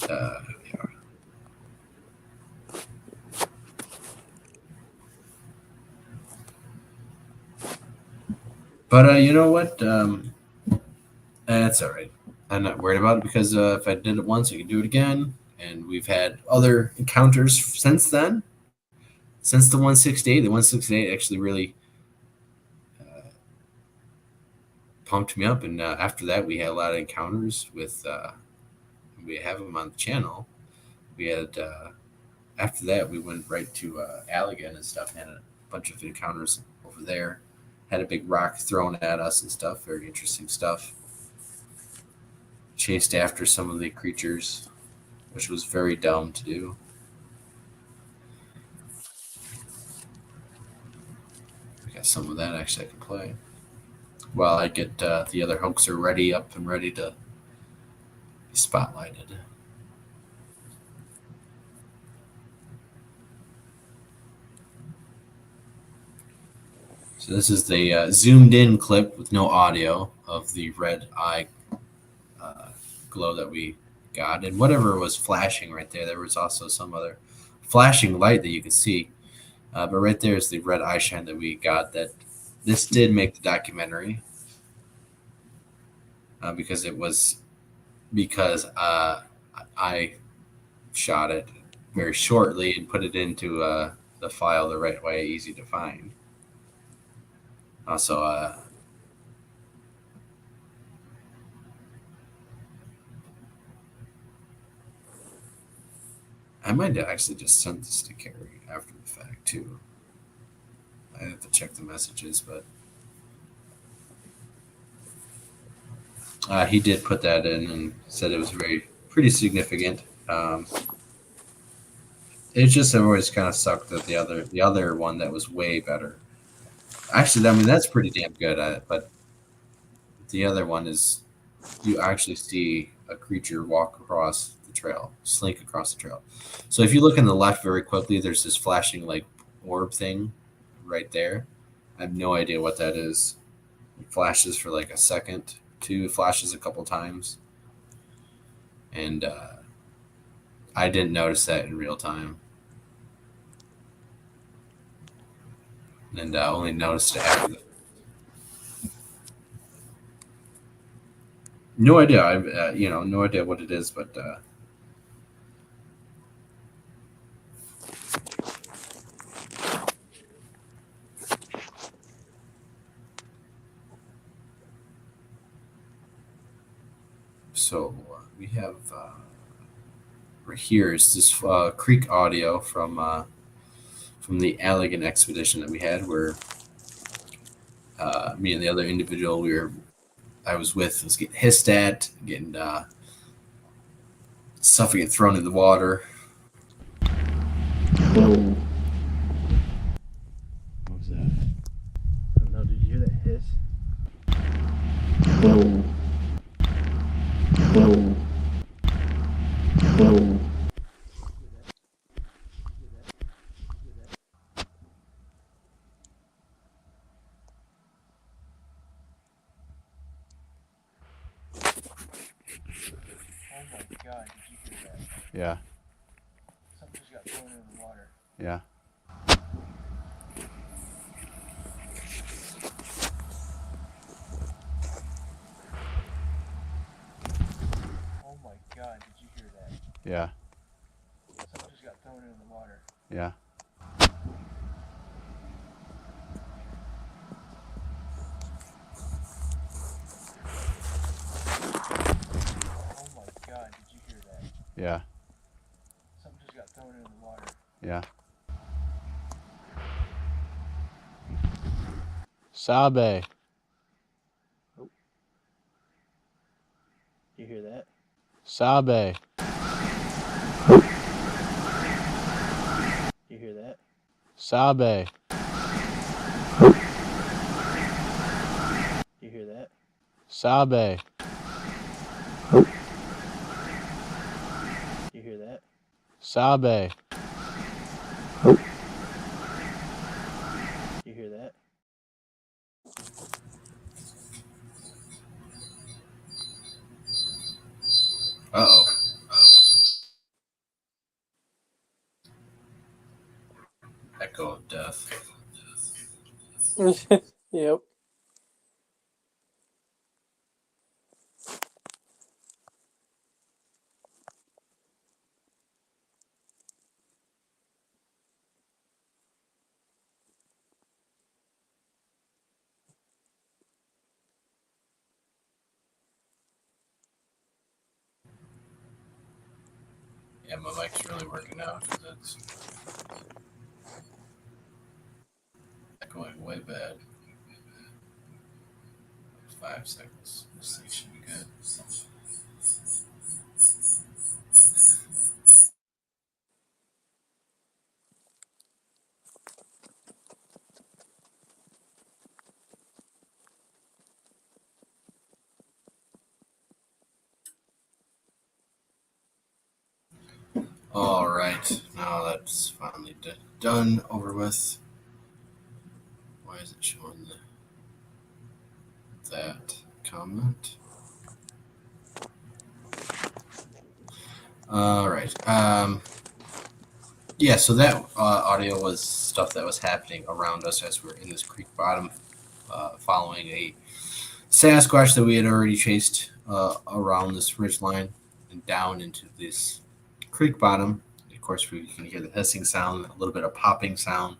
yeah. But you know what? That's all right. I'm not worried about it because if I did it once, I can do it again. And we've had other encounters since then. Since the 168, the 168 actually really pumped me up. And after that, we had a lot of encounters with. We have them on the channel. We had after that, we went right to Allegan and stuff. Had a bunch of encounters over there. Had a big rock thrown at us and stuff. Very interesting stuff. Chased after some of the creatures, which was very dumb to do. I got some of that actually I can play. While I get the other hoaxer ready up and ready to be spotlighted. So this is the zoomed in clip with no audio of the red eye glow that we got, and whatever was flashing right there was also some other flashing light that you can see, but right there is the red eye shine that we got. That this did make the documentary because I shot it very shortly and put it into the file the right way, easy to find. Also, I might have actually just sent this to Carrie after the fact, too. I have to check the messages, but he did put that in and said it was pretty significant. It just always kind of sucked that the other one that was way better. Actually, I mean, that's pretty damn good at it, but the other one is you actually see a creature walk across the trail, slink across the trail. So if you look in the left very quickly, there's this flashing like orb thing right there. I have no idea what that is. It flashes for like a second, two, it flashes a couple times. And I didn't notice that in real time. And I only noticed it after the no idea. I've no idea what it is, but so we have right here is this creek audio from the Allegan expedition that we had, where me and the other individual I was with was getting hissed at, getting stuff getting thrown in the water. What was that? I don't know. Did you hear that hiss? Oh my God! Did you hear that? Yeah. Something just got thrown in the water. Yeah. Oh my God! Did you hear that? Yeah. Something just got thrown in the water. Yeah. Yeah. Something just got thrown in the water. Yeah. Sabe. You hear that? Sabe. You hear that? Sabe. You hear that? Sabe. You hear that? Sabe. You hear that? Uh-oh. Echo of death. Yep. Yeah, my mic's really working out. It's echoing way bad. 5 seconds. This thing should be good. All right, now that's finally done, over with. Why is it showing that comment? All right. Yeah, so that audio was stuff that was happening around us as we were in this creek bottom, following a Sasquatch that we had already chased around this ridge line and down into this creek bottom. Of course, we can hear the hissing sound, a little bit of popping sound,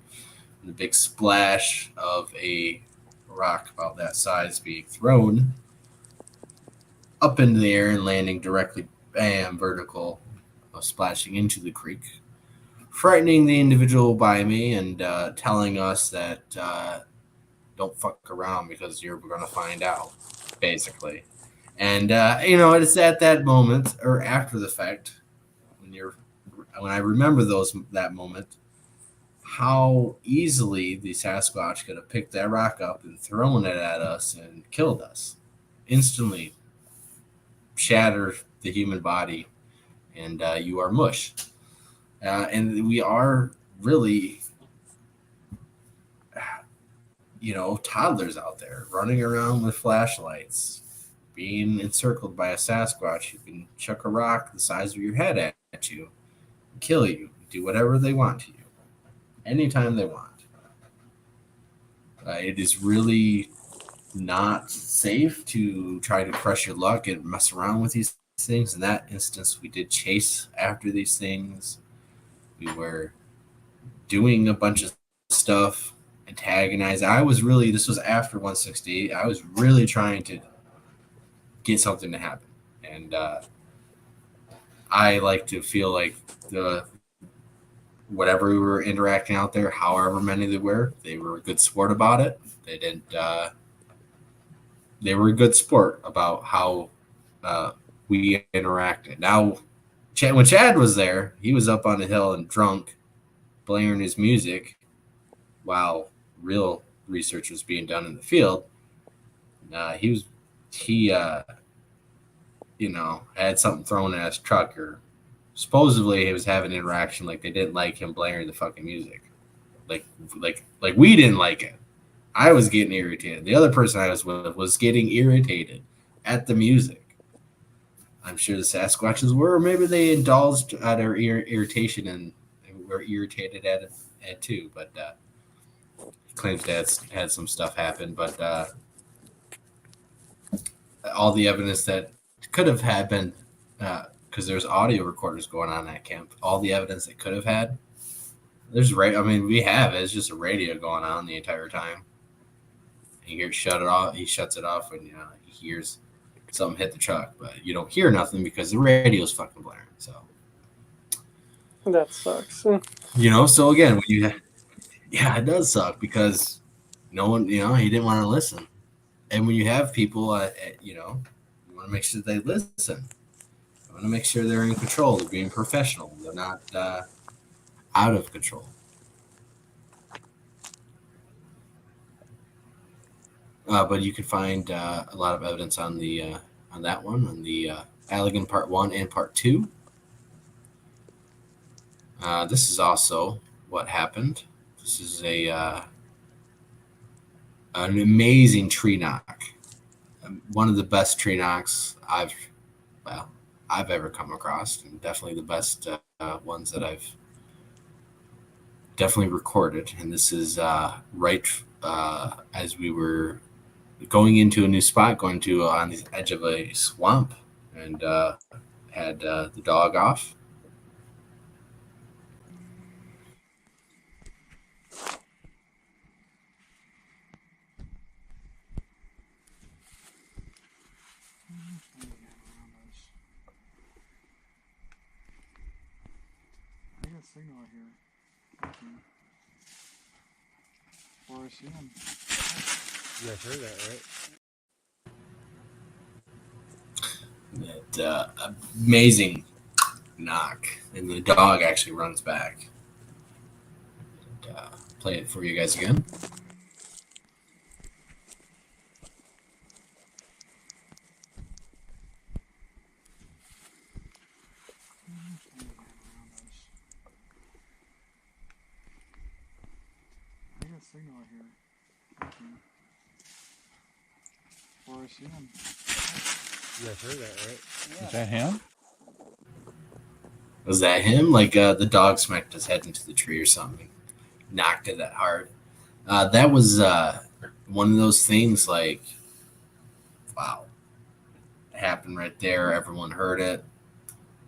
and the big splash of a rock about that size being thrown up into the air and landing directly, bam, vertical, splashing into the creek, frightening the individual by me and telling us that don't fuck around because you're going to find out, basically. And it's at that moment or after the fact when I remember that moment, how easily the Sasquatch could have picked that rock up and thrown it at us and killed us instantly, shatter the human body, and you are mush. And we are really, toddlers out there running around with flashlights, being encircled by a Sasquatch who can chuck a rock the size of your head at you, kill you, do whatever they want to you, anytime they want. It is really not safe to try to crush your luck and mess around with these things. In that instance, we did chase after these things. We were doing a bunch of stuff, antagonize. This was after 168. I was really trying to get something to happen. And I like to feel like whatever we were interacting out there, however many they were a good sport about it. They didn't, they were a good sport about how we interacted. Now, when Chad was there, he was up on the hill and drunk, blaring his music while real research was being done in the field. He had something thrown at his truck, or supposedly he was having an interaction, like they didn't like him blaring the fucking music. Like we didn't like it. I was getting irritated. The other person I was with was getting irritated at the music. I'm sure the Sasquatches were, or maybe they indulged at our irritation and were irritated at it too. But claims that had some stuff happen, but all the evidence that could have had been, because there's audio recorders going on at camp, all the evidence that could have had, we have it. It's just a radio going on the entire time. And you hear it shut it off. He shuts it off when he hears something hit the truck, but you don't hear nothing because the radio's fucking blaring. So That sucks. so again, when yeah, it does suck because no one, he didn't want to listen. And when you have people, you want to make sure they listen. You want to make sure they're in control. They're being professional. They're not out of control. But you can find a lot of evidence on the on that one, on the Allegan Part 1 and Part 2. This is also what happened. This is an amazing tree knock. One of the best tree knocks I've ever come across, and definitely the best ones that I've definitely recorded. And this is right as we were going into a new spot, going to on the edge of a swamp, and had the dog off. I got signal out here. Or I see him. You guys heard that, right? That amazing knock, and the dog actually runs back. And, play it for you guys again. I got signal out here. Or I see him. You guys heard that, right? Is that him? Was that him? Like the dog smacked his head into the tree or something, knocked it that hard. That was one of those things. Like, wow, it happened right there. Everyone heard it.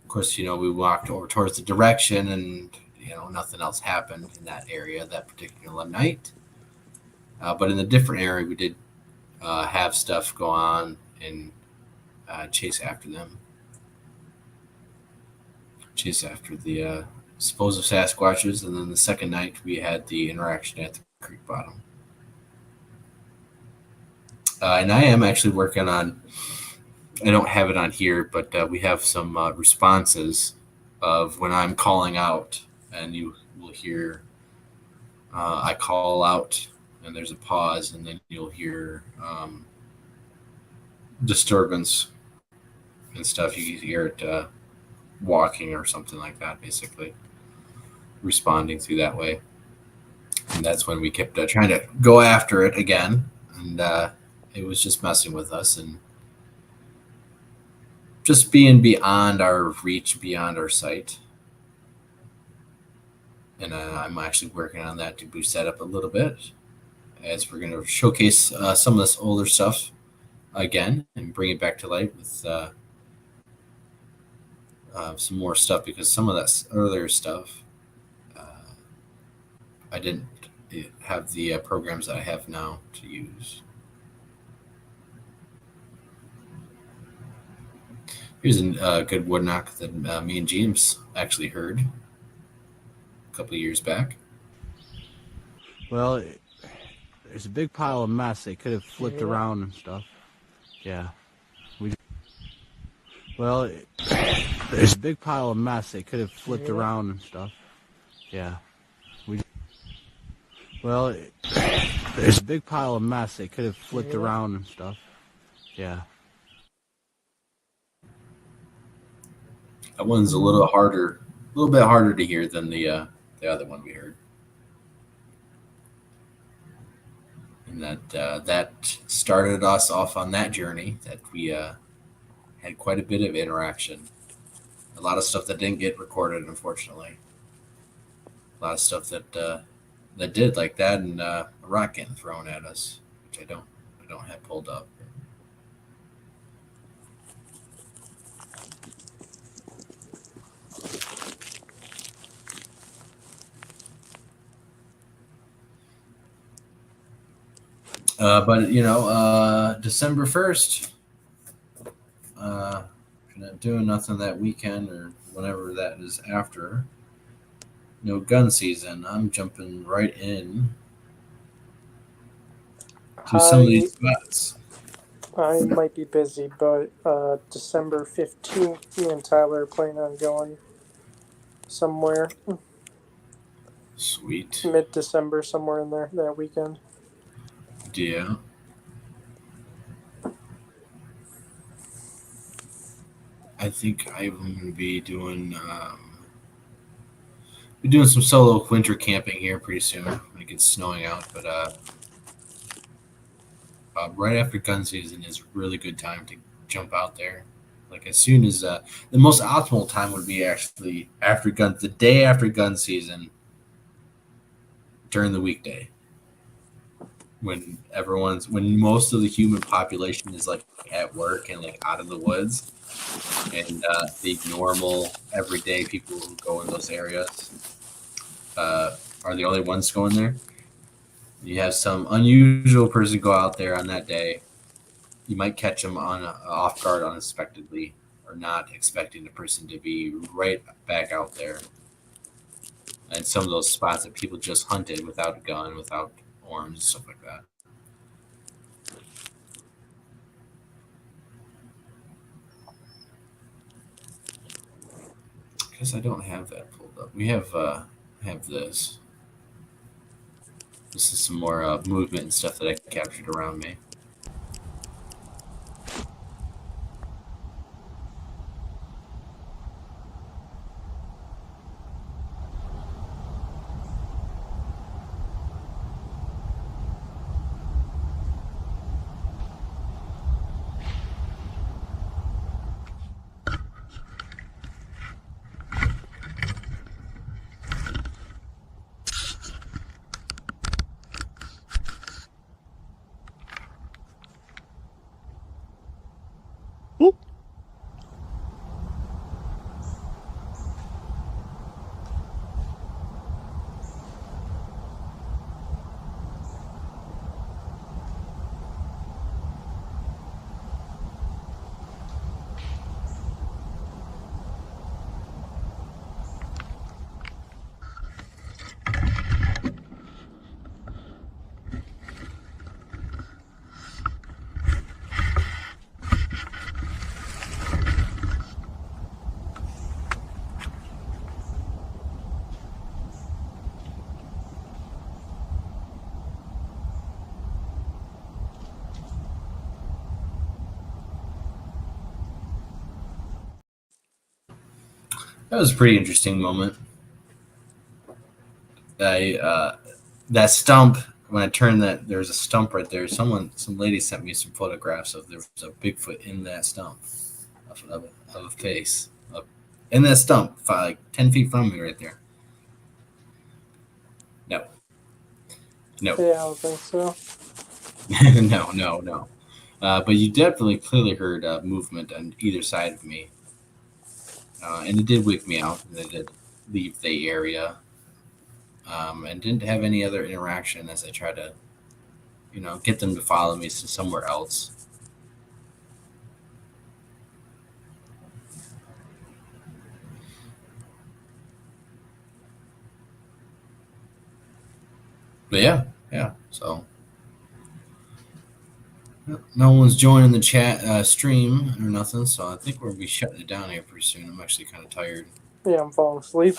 Of course, we walked over towards the direction, and nothing else happened in that area that particular night. But in a different area, we did have stuff go on and chase after them. Chase after the supposed Sasquatches, and then the second night we had the interaction at the creek bottom. And I am actually working on, I don't have it on here, but we have some responses of when I'm calling out, and you will hear I call out and there's a pause, and then you'll hear disturbance and stuff. You can hear it walking or something like that, basically responding through that way. And that's when we kept trying to go after it again, and it was just messing with us and just being beyond our reach, beyond our sight. And I'm actually working on that to boost that up a little bit, as we're going to showcase some of this older stuff again and bring it back to light with some more stuff, because some of that earlier stuff I didn't have the programs that I have now to use. Here's a good wood knock that me and James actually heard a couple of years back. Well, there's a big pile of mess. They could have flipped around and stuff. Yeah. Well, there's a big pile of mess. They could have flipped around and stuff. Yeah. Well, there's a big pile of mess. They could have flipped around and stuff. Yeah. That one's a little bit harder to hear than the other one we heard. And that started us off on that journey that we had quite a bit of interaction. A lot of stuff that didn't get recorded, unfortunately. A lot of stuff that did, like that, and a rock getting thrown at us, which I don't have pulled up. But December 1st, doing nothing that weekend or whenever that is after. No gun season. I'm jumping right in to some of these spots. I might be busy, but December 15th, me and Tyler are planning on going somewhere. Sweet. Mid-December, somewhere in there, that weekend. Yeah. I think I'm going to be doing some solo winter camping here pretty soon when it gets snowing out. But right after gun season is a really good time to jump out there. Like as soon as the most optimal time would be actually the day after gun season during the weekday. When most of the human population is like at work and like out of the woods, and the normal everyday people who go in those areas are the only ones going there. You have some unusual person go out there on that day. You might catch them off guard unexpectedly, or not expecting the person to be right back out there. And some of those spots that people just hunted without a gun, without arms, stuff like that. I guess I don't have that pulled up. We have this. This is some more movement and stuff that I captured around me. That was a pretty interesting moment. That stump, when I turned that, there's a stump right there. Some lady sent me some photographs of there was a Bigfoot in that stump of a face. In that stump, like 10 feet from me right there. No. Yeah, I don't think so. No. But you definitely clearly heard movement on either side of me. And it did wake me out. And I did leave the area. And didn't have any other interaction as I tried to, get them to follow me to somewhere else. But yeah. So no one's joining the chat stream or nothing. So I think we'll be shutting it down here pretty soon. I'm actually kind of tired. Yeah, I'm falling asleep.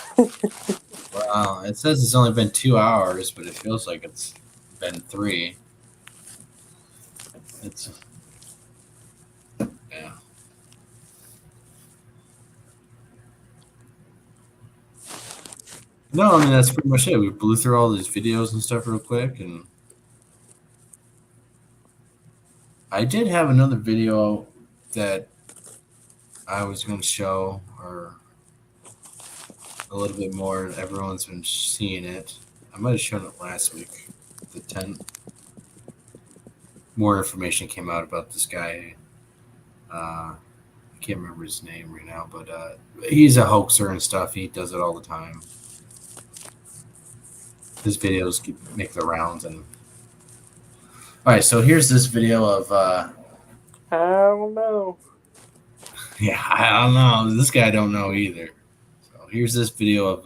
Wow, it says it's only been 2 hours, but it feels like it's been 3. Yeah. No, I mean that's pretty much it. We blew through all these videos and stuff real quick, and I did have another video that I was going to show, or a little bit more. Everyone's been seeing it. I might have shown it last week, the 10th. More information came out about this guy. I can't remember his name right now, but he's a hoaxer and stuff. He does it all the time. His videos make the rounds. And all right, so here's this video of. I don't know. Yeah, I don't know. This guy don't know either. So here's this video of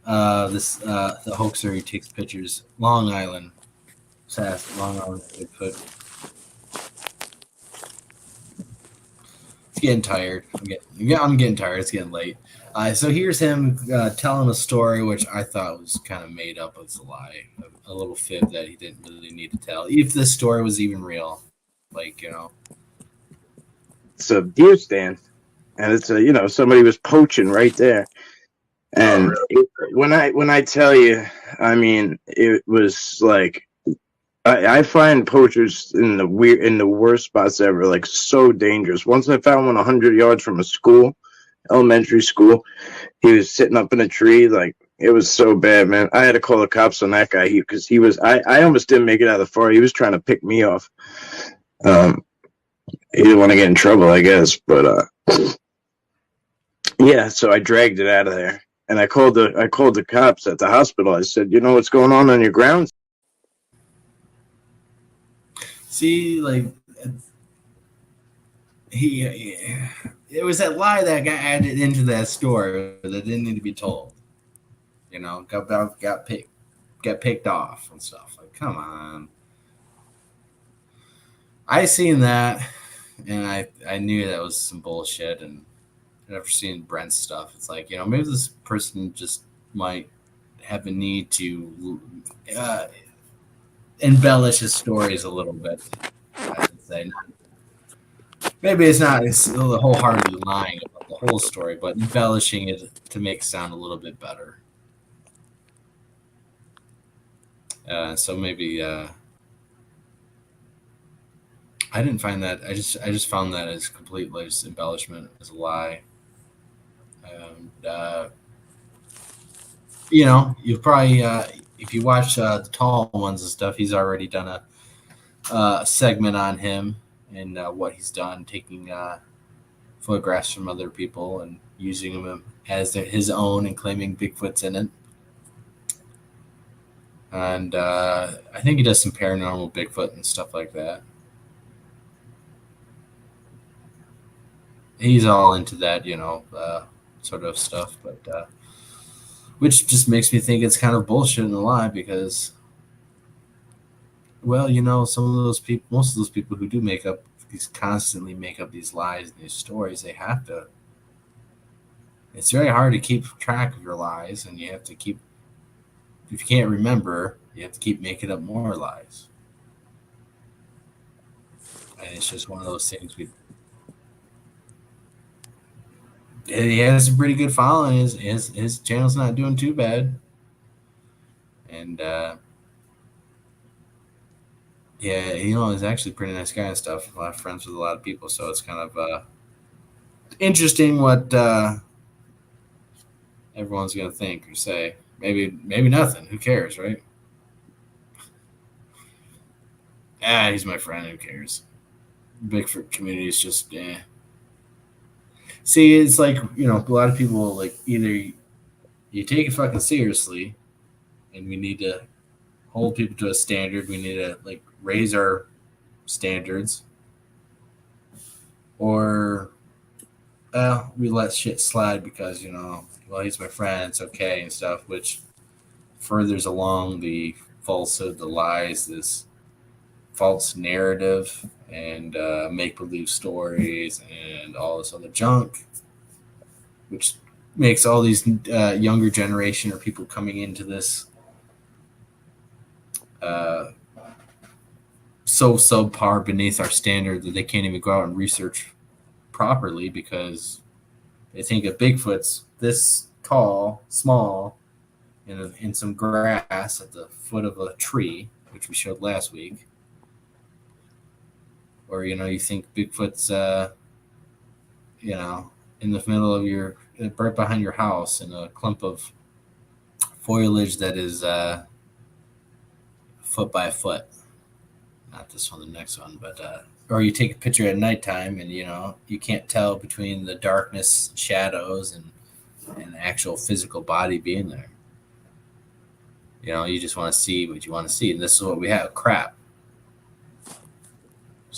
the hoaxer. He takes pictures. Long Island, Long Island Bigfoot. It's getting tired. I'm getting tired. It's getting late. So here's him telling a story which I thought was kind of made up. It's a lie, a little fib that he didn't really need to tell. If this story was even real, like, you know. It's a deer stand, and it's a, you know, somebody was poaching right there. And when I tell you, I mean, it was like, I find poachers in the worst spots ever, like so dangerous. Once I found one 100 yards from a school, elementary school. He was sitting up in a tree, like it was so bad, man. I had to call the cops on that guy because he was. I almost didn't make it out of the forest. He was trying to pick me off. He didn't want to get in trouble, I guess, but yeah. So I dragged it out of there, and I called the cops at the hospital. I said, you know what's going on your grounds? See, like it was that lie that got added into that story that didn't need to be told. You know, got picked off and stuff. Like, come on. I seen that, and I knew that was some bullshit. And after seeing Brent's stuff, it's like, you know, maybe this person just might have a need to embellish his stories a little bit. I should say. Maybe it's not wholeheartedly lying about the whole story, but embellishing it to make it sound a little bit better. So maybe I didn't find that. I just found that as complete embellishment, as a lie. And you know, you've probably if you watch the tall ones and stuff, he's already done a segment on him and what he's done, taking photographs from other people and using them as his own and claiming Bigfoot's in it. And I think he does some paranormal Bigfoot and stuff like that. He's all into that, you know, sort of stuff, but which just makes me think it's kind of bullshit and a lie because, well, you know, most of those people who do constantly make up these lies and these stories, they have to. It's very hard to keep track of your lies, and you have to keep. If you can't remember, you have to keep making up more lies, and it's just one of those things. He has a pretty good following. His channel's not doing too bad, and yeah, you know, he's actually a pretty nice guy and stuff. A lot of friends with a lot of people, so it's kind of interesting what everyone's gonna think or say. Maybe nothing. Who cares, right? He's my friend. Who cares? Bigfoot community is just See, it's like, you know, a lot of people, like, either you take it fucking seriously, and we need to hold people to a standard. We need to, like, raise our standards, or we let shit slide because, you know, well, he's my friend, it's okay and stuff, which furthers along the falsehood, the lies, this false narrative and make-believe stories and all this other junk, which makes all these younger generation or people coming into this so subpar beneath our standard that they can't even go out and research properly because they think a Bigfoot's this tall, small, in some grass at the foot of a tree, which we showed last week. Or, you know, you think Bigfoot's, you know, in the middle of right behind your house in a clump of foliage that is foot by foot. Not this one, the next one, but or you take a picture at nighttime and, you know, you can't tell between the darkness, shadows, and the actual physical body being there. You know, you just want to see what you want to see, and this is what we have: crap.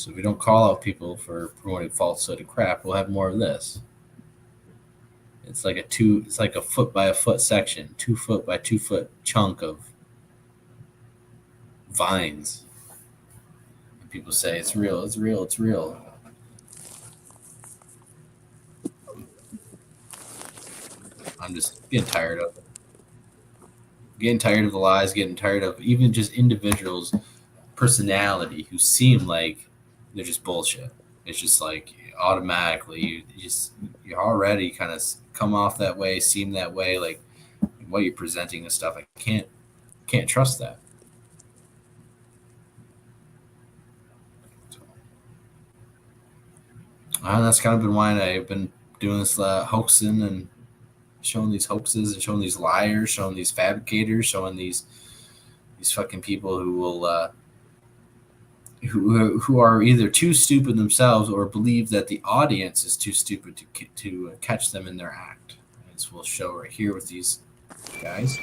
So we don't call out people for promoting falsehood and crap. We'll have more of this. It's like a foot by a foot section, 2 foot by 2 foot chunk of vines. And people say it's real, it's real, it's real. I'm just getting tired of it. Getting tired of the lies, getting tired of even just individuals' personality who seem like they're just bullshit. It's just like automatically you already kind of come off that way, seem that way, like what you're presenting and stuff. I can't trust that. And that's kind of been why I've been doing this hoaxing and showing these hoaxes and showing these liars, showing these fabricators, showing these fucking people who will who are either too stupid themselves or believe that the audience is too stupid to catch them in their act. As we'll show right here with these guys,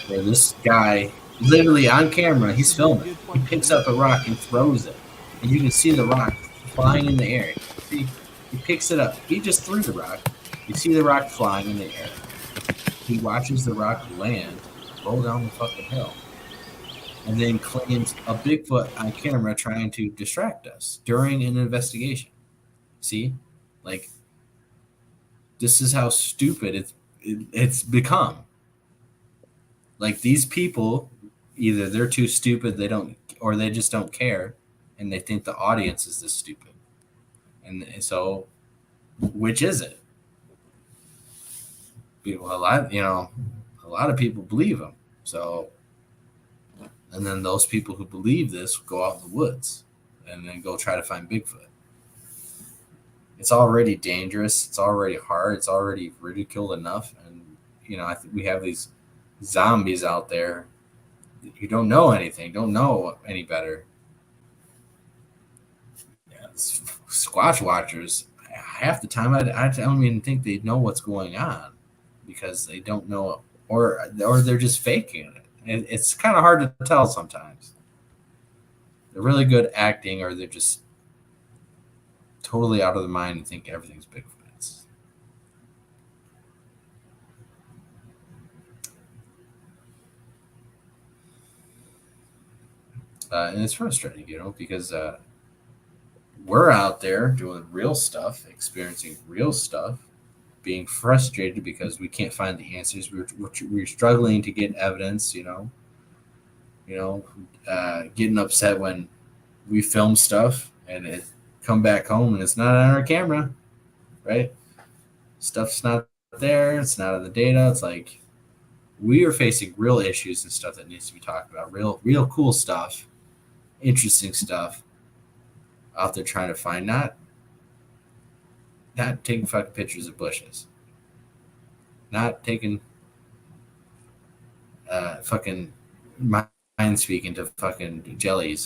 where this guy literally on camera, he's filming. He picks up a rock and throws it, and you can see the rock flying in the air. See, he picks it up. He just threw the rock. You see the rock flying in the air. He watches the rock land, roll down the fucking hill, and then claims a Bigfoot on camera trying to distract us during an investigation. See? Like, this is how stupid it's become. Like, these people, either they're too stupid, or they just don't care, and they think the audience is this stupid. And so, which is it? A lot of people believe them. So, and then those people who believe this go out in the woods and then go try to find Bigfoot. It's already dangerous. It's already hard. It's already ridiculed enough. And, I think we have these zombies out there who don't know anything, don't know any better. Yeah, Squatch watchers, half the time, I don't even think they know what's going on because they don't know, or they're just faking it. It's kind of hard to tell sometimes. They're really good acting, or they're just totally out of their mind and think everything's Bigfoot. And it's frustrating, because we're out there doing real stuff, experiencing real stuff, being frustrated because we can't find the answers. We're struggling to get evidence, getting upset when we film stuff and it come back home and it's not on our camera, right? Stuff's not there. It's not on the data. It's like we are facing real issues and stuff that needs to be talked about. Real cool stuff, interesting stuff out there trying to find, not taking fucking pictures of bushes, not taking fucking mind speaking to fucking jelly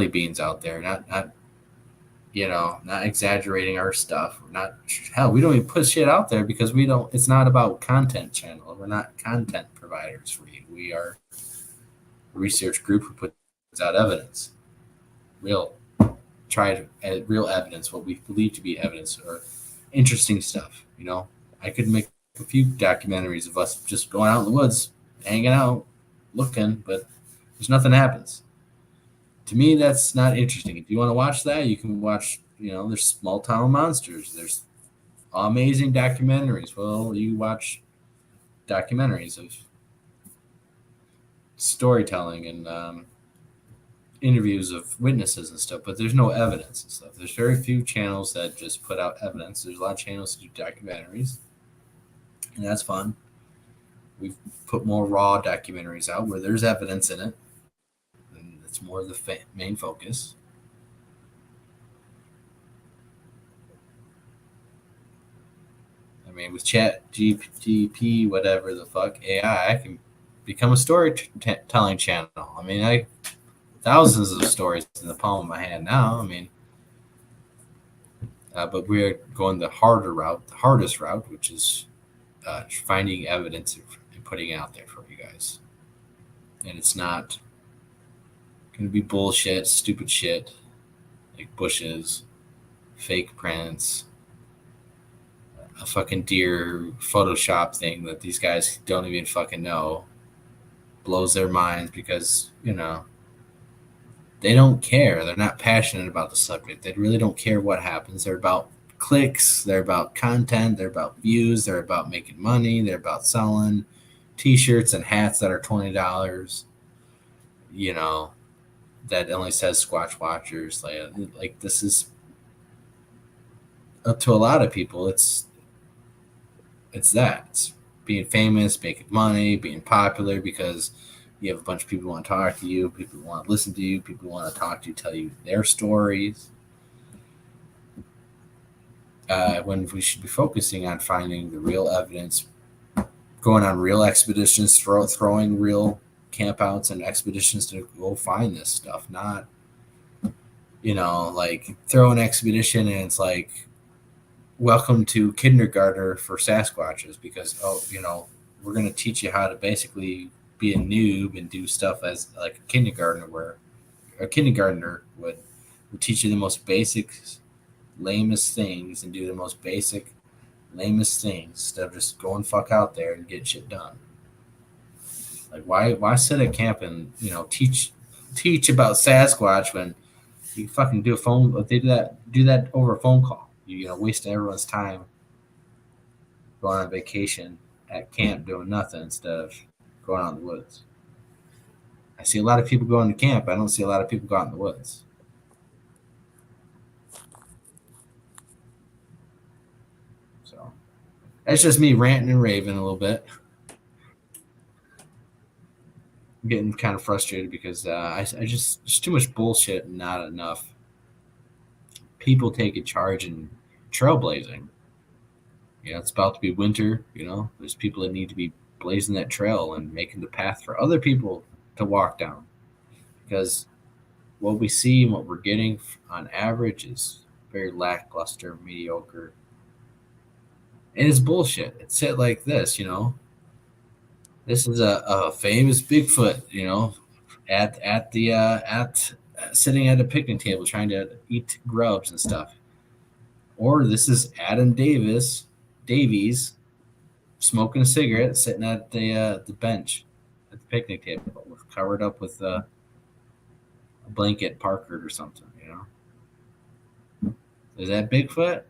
beans out there, not exaggerating our stuff. We don't even put shit out there because it's not about content channel. We're not content providers for you. We are a research group who puts out evidence, real evidence, what we believe to be evidence or interesting stuff. I could make a few documentaries of us just going out in the woods, hanging out, looking, but there's nothing happens. To me, that's not interesting. If you want to watch that, you can watch, there's Small Town Monsters. There's amazing documentaries. Well, you watch documentaries of storytelling and interviews of witnesses and stuff, but there's no evidence and stuff. There's very few channels that just put out evidence. There's a lot of channels that do documentaries, and that's fun. We've put more raw documentaries out where there's evidence in it, and it's more of the main focus. I mean, with Chat GPT, whatever the fuck, AI, I can become a storytelling channel. I mean, thousands of stories in the palm of my hand now. I mean, but we're going the hardest route, which is finding evidence and putting it out there for you guys. And it's not Gonna be bullshit, stupid shit, like bushes, fake prints, a fucking deer Photoshop thing that these guys don't even fucking know. Blows their minds because, you know, they don't care. They're not passionate about the subject. They really don't care what happens. They're about clicks. They're about content. They're about views. They're about making money. They're about selling t-shirts and hats that are $20, you know, that only says Squatch Watchers. Like this is, up to a lot of people, it's that. It's being famous, making money, being popular because you have a bunch of people who want to talk to you, people who want to listen to you, people who want to talk to you, tell you their stories. When we should be focusing on finding the real evidence, going on real expeditions, throwing real campouts and expeditions to go find this stuff, not, you know, like throw an expedition and it's like, welcome to kindergarten for Sasquatches because, oh, you know, we're going to teach you how to basically be a noob and do stuff as like a kindergartner would teach you the most basic, lamest things and do the most basic, lamest things instead of just going fuck out there and get shit done. Like why sit at camp and, you know, teach about Sasquatch when you fucking do that over a phone call. You know, wasting everyone's time going on vacation at camp doing nothing instead of going out in the woods. I see a lot of people going to camp. I don't see a lot of people go out in the woods. So that's just me ranting and raving a little bit. I'm getting kind of frustrated because I just there's too much bullshit and not enough people taking charge and trailblazing. You know, it's about to be winter. You know, there's people that need to be blazing that trail and making the path for other people to walk down. Because what we see and what we're getting on average is very lackluster, mediocre. And it's bullshit. It's said like this, you know. This is a famous Bigfoot, you know, at sitting at a picnic table trying to eat grubs and stuff. Or this is Adam Davies smoking a cigarette sitting at the bench at the picnic table covered up with a blanket Parker or something, you know. Is that Bigfoot? Is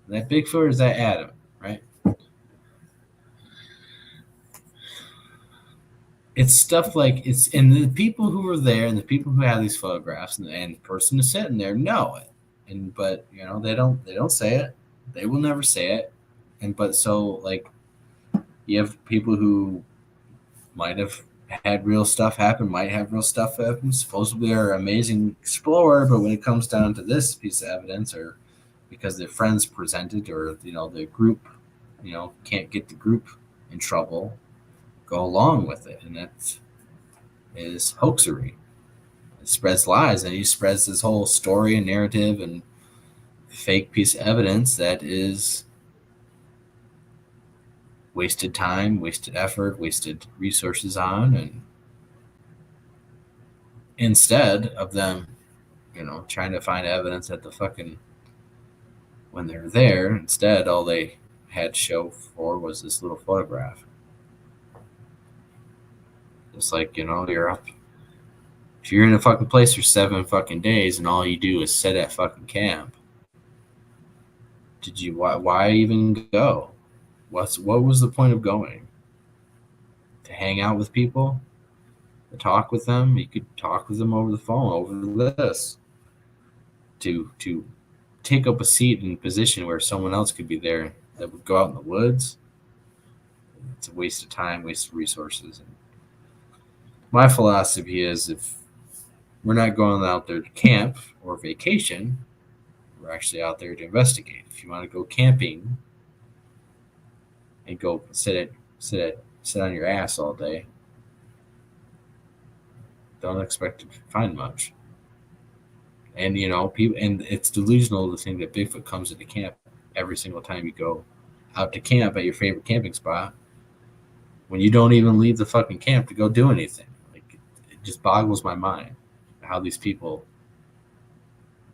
that Bigfoot or is that Adam, right? It's stuff like it's, and the people who are there and the people who have these photographs and the person who's sitting there know it, but you know they don't say it. They will never say it, but so like you have people who might have had real stuff happen, might have real stuff happen. Supposedly are an amazing explorer, but when it comes down to this piece of evidence, or because their friends presented, or you know the group, you know, can't get the group in trouble, go along with it, and that is hoaxery. It spreads lies, and he spreads this whole story and narrative and fake piece of evidence that is wasted time, wasted effort, wasted resources on, and instead of them, you know, trying to find evidence at the fucking when they're there, instead all they had to show for was this little photograph. It's like, you know, you're up. If you're in a fucking place for 7 fucking days and all you do is sit at fucking camp, why even go? What was the point of going? To hang out with people? To talk with them? You could talk with them over the phone, over this. To take up a seat in a position where someone else could be there that would go out in the woods. It's a waste of time, waste of resources. And my philosophy is if we're not going out there to camp or vacation, we're actually out there to investigate. If you want to go camping and go sit on your ass all day, don't expect to find much. And you know, people, and it's delusional to think that Bigfoot comes into camp every single time you go out to camp at your favorite camping spot when you don't even leave the fucking camp to go do anything. Like, just boggles my mind how these people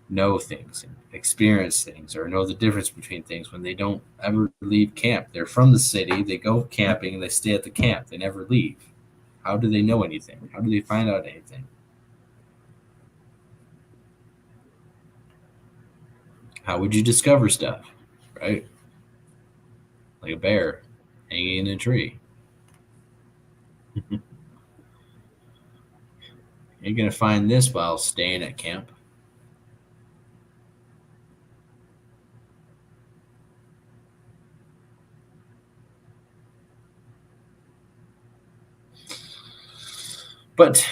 know things and experience things or know the difference between things when they don't ever leave camp. They're from the city, they go camping, they stay at the camp, they never leave. How do they know anything? How do they find out anything? How would you discover stuff, right? Like a bear hanging in a tree. You're going to find this while staying at camp. But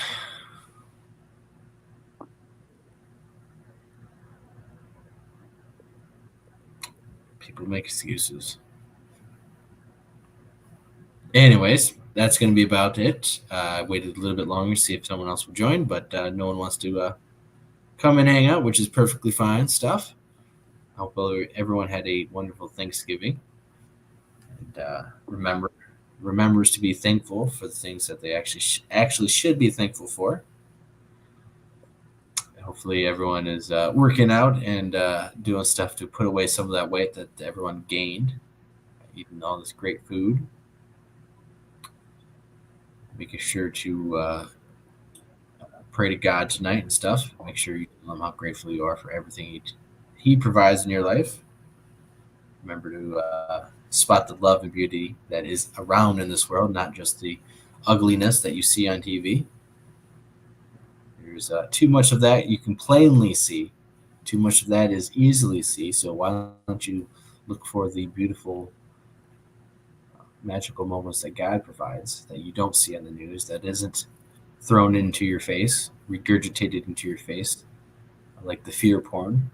people make excuses. Anyways, that's going to be about it. I waited a little bit longer to see if someone else would join, but no one wants to come and hang out, which is perfectly fine stuff. I hope everyone had a wonderful Thanksgiving. And remembers to be thankful for the things that they actually should be thankful for. Hopefully everyone is working out and doing stuff to put away some of that weight that everyone gained, eating all this great food. Making sure to pray to God tonight and stuff. Make sure you tell him how grateful you are for everything he provides in your life. Remember to spot the love and beauty that is around in this world, not just the ugliness that you see on TV. There's too much of that you can plainly see. Too much of that is easily see. So why don't you look for the beautiful, magical moments that God provides that you don't see on the news, that isn't thrown into your face, regurgitated into your face, like the fear porn.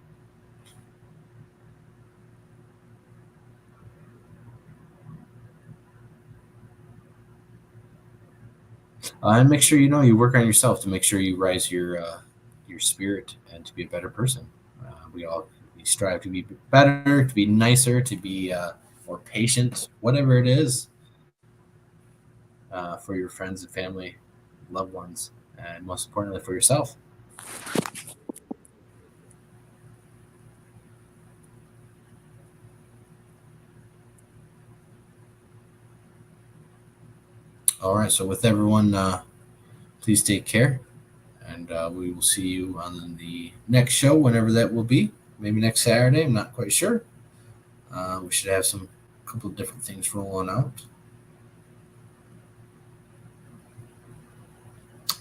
And make sure you work on yourself to make sure you rise your spirit and to be a better person. We strive to be better, to be nicer, to be more patient, whatever it is, for your friends and family, loved ones, and most importantly for yourself. All right, so with everyone, please take care, and we will see you on the next show, whenever that will be. Maybe next Saturday, I'm not quite sure. We should have a couple of different things rolling out.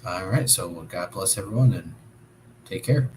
All right, so God bless everyone, and take care.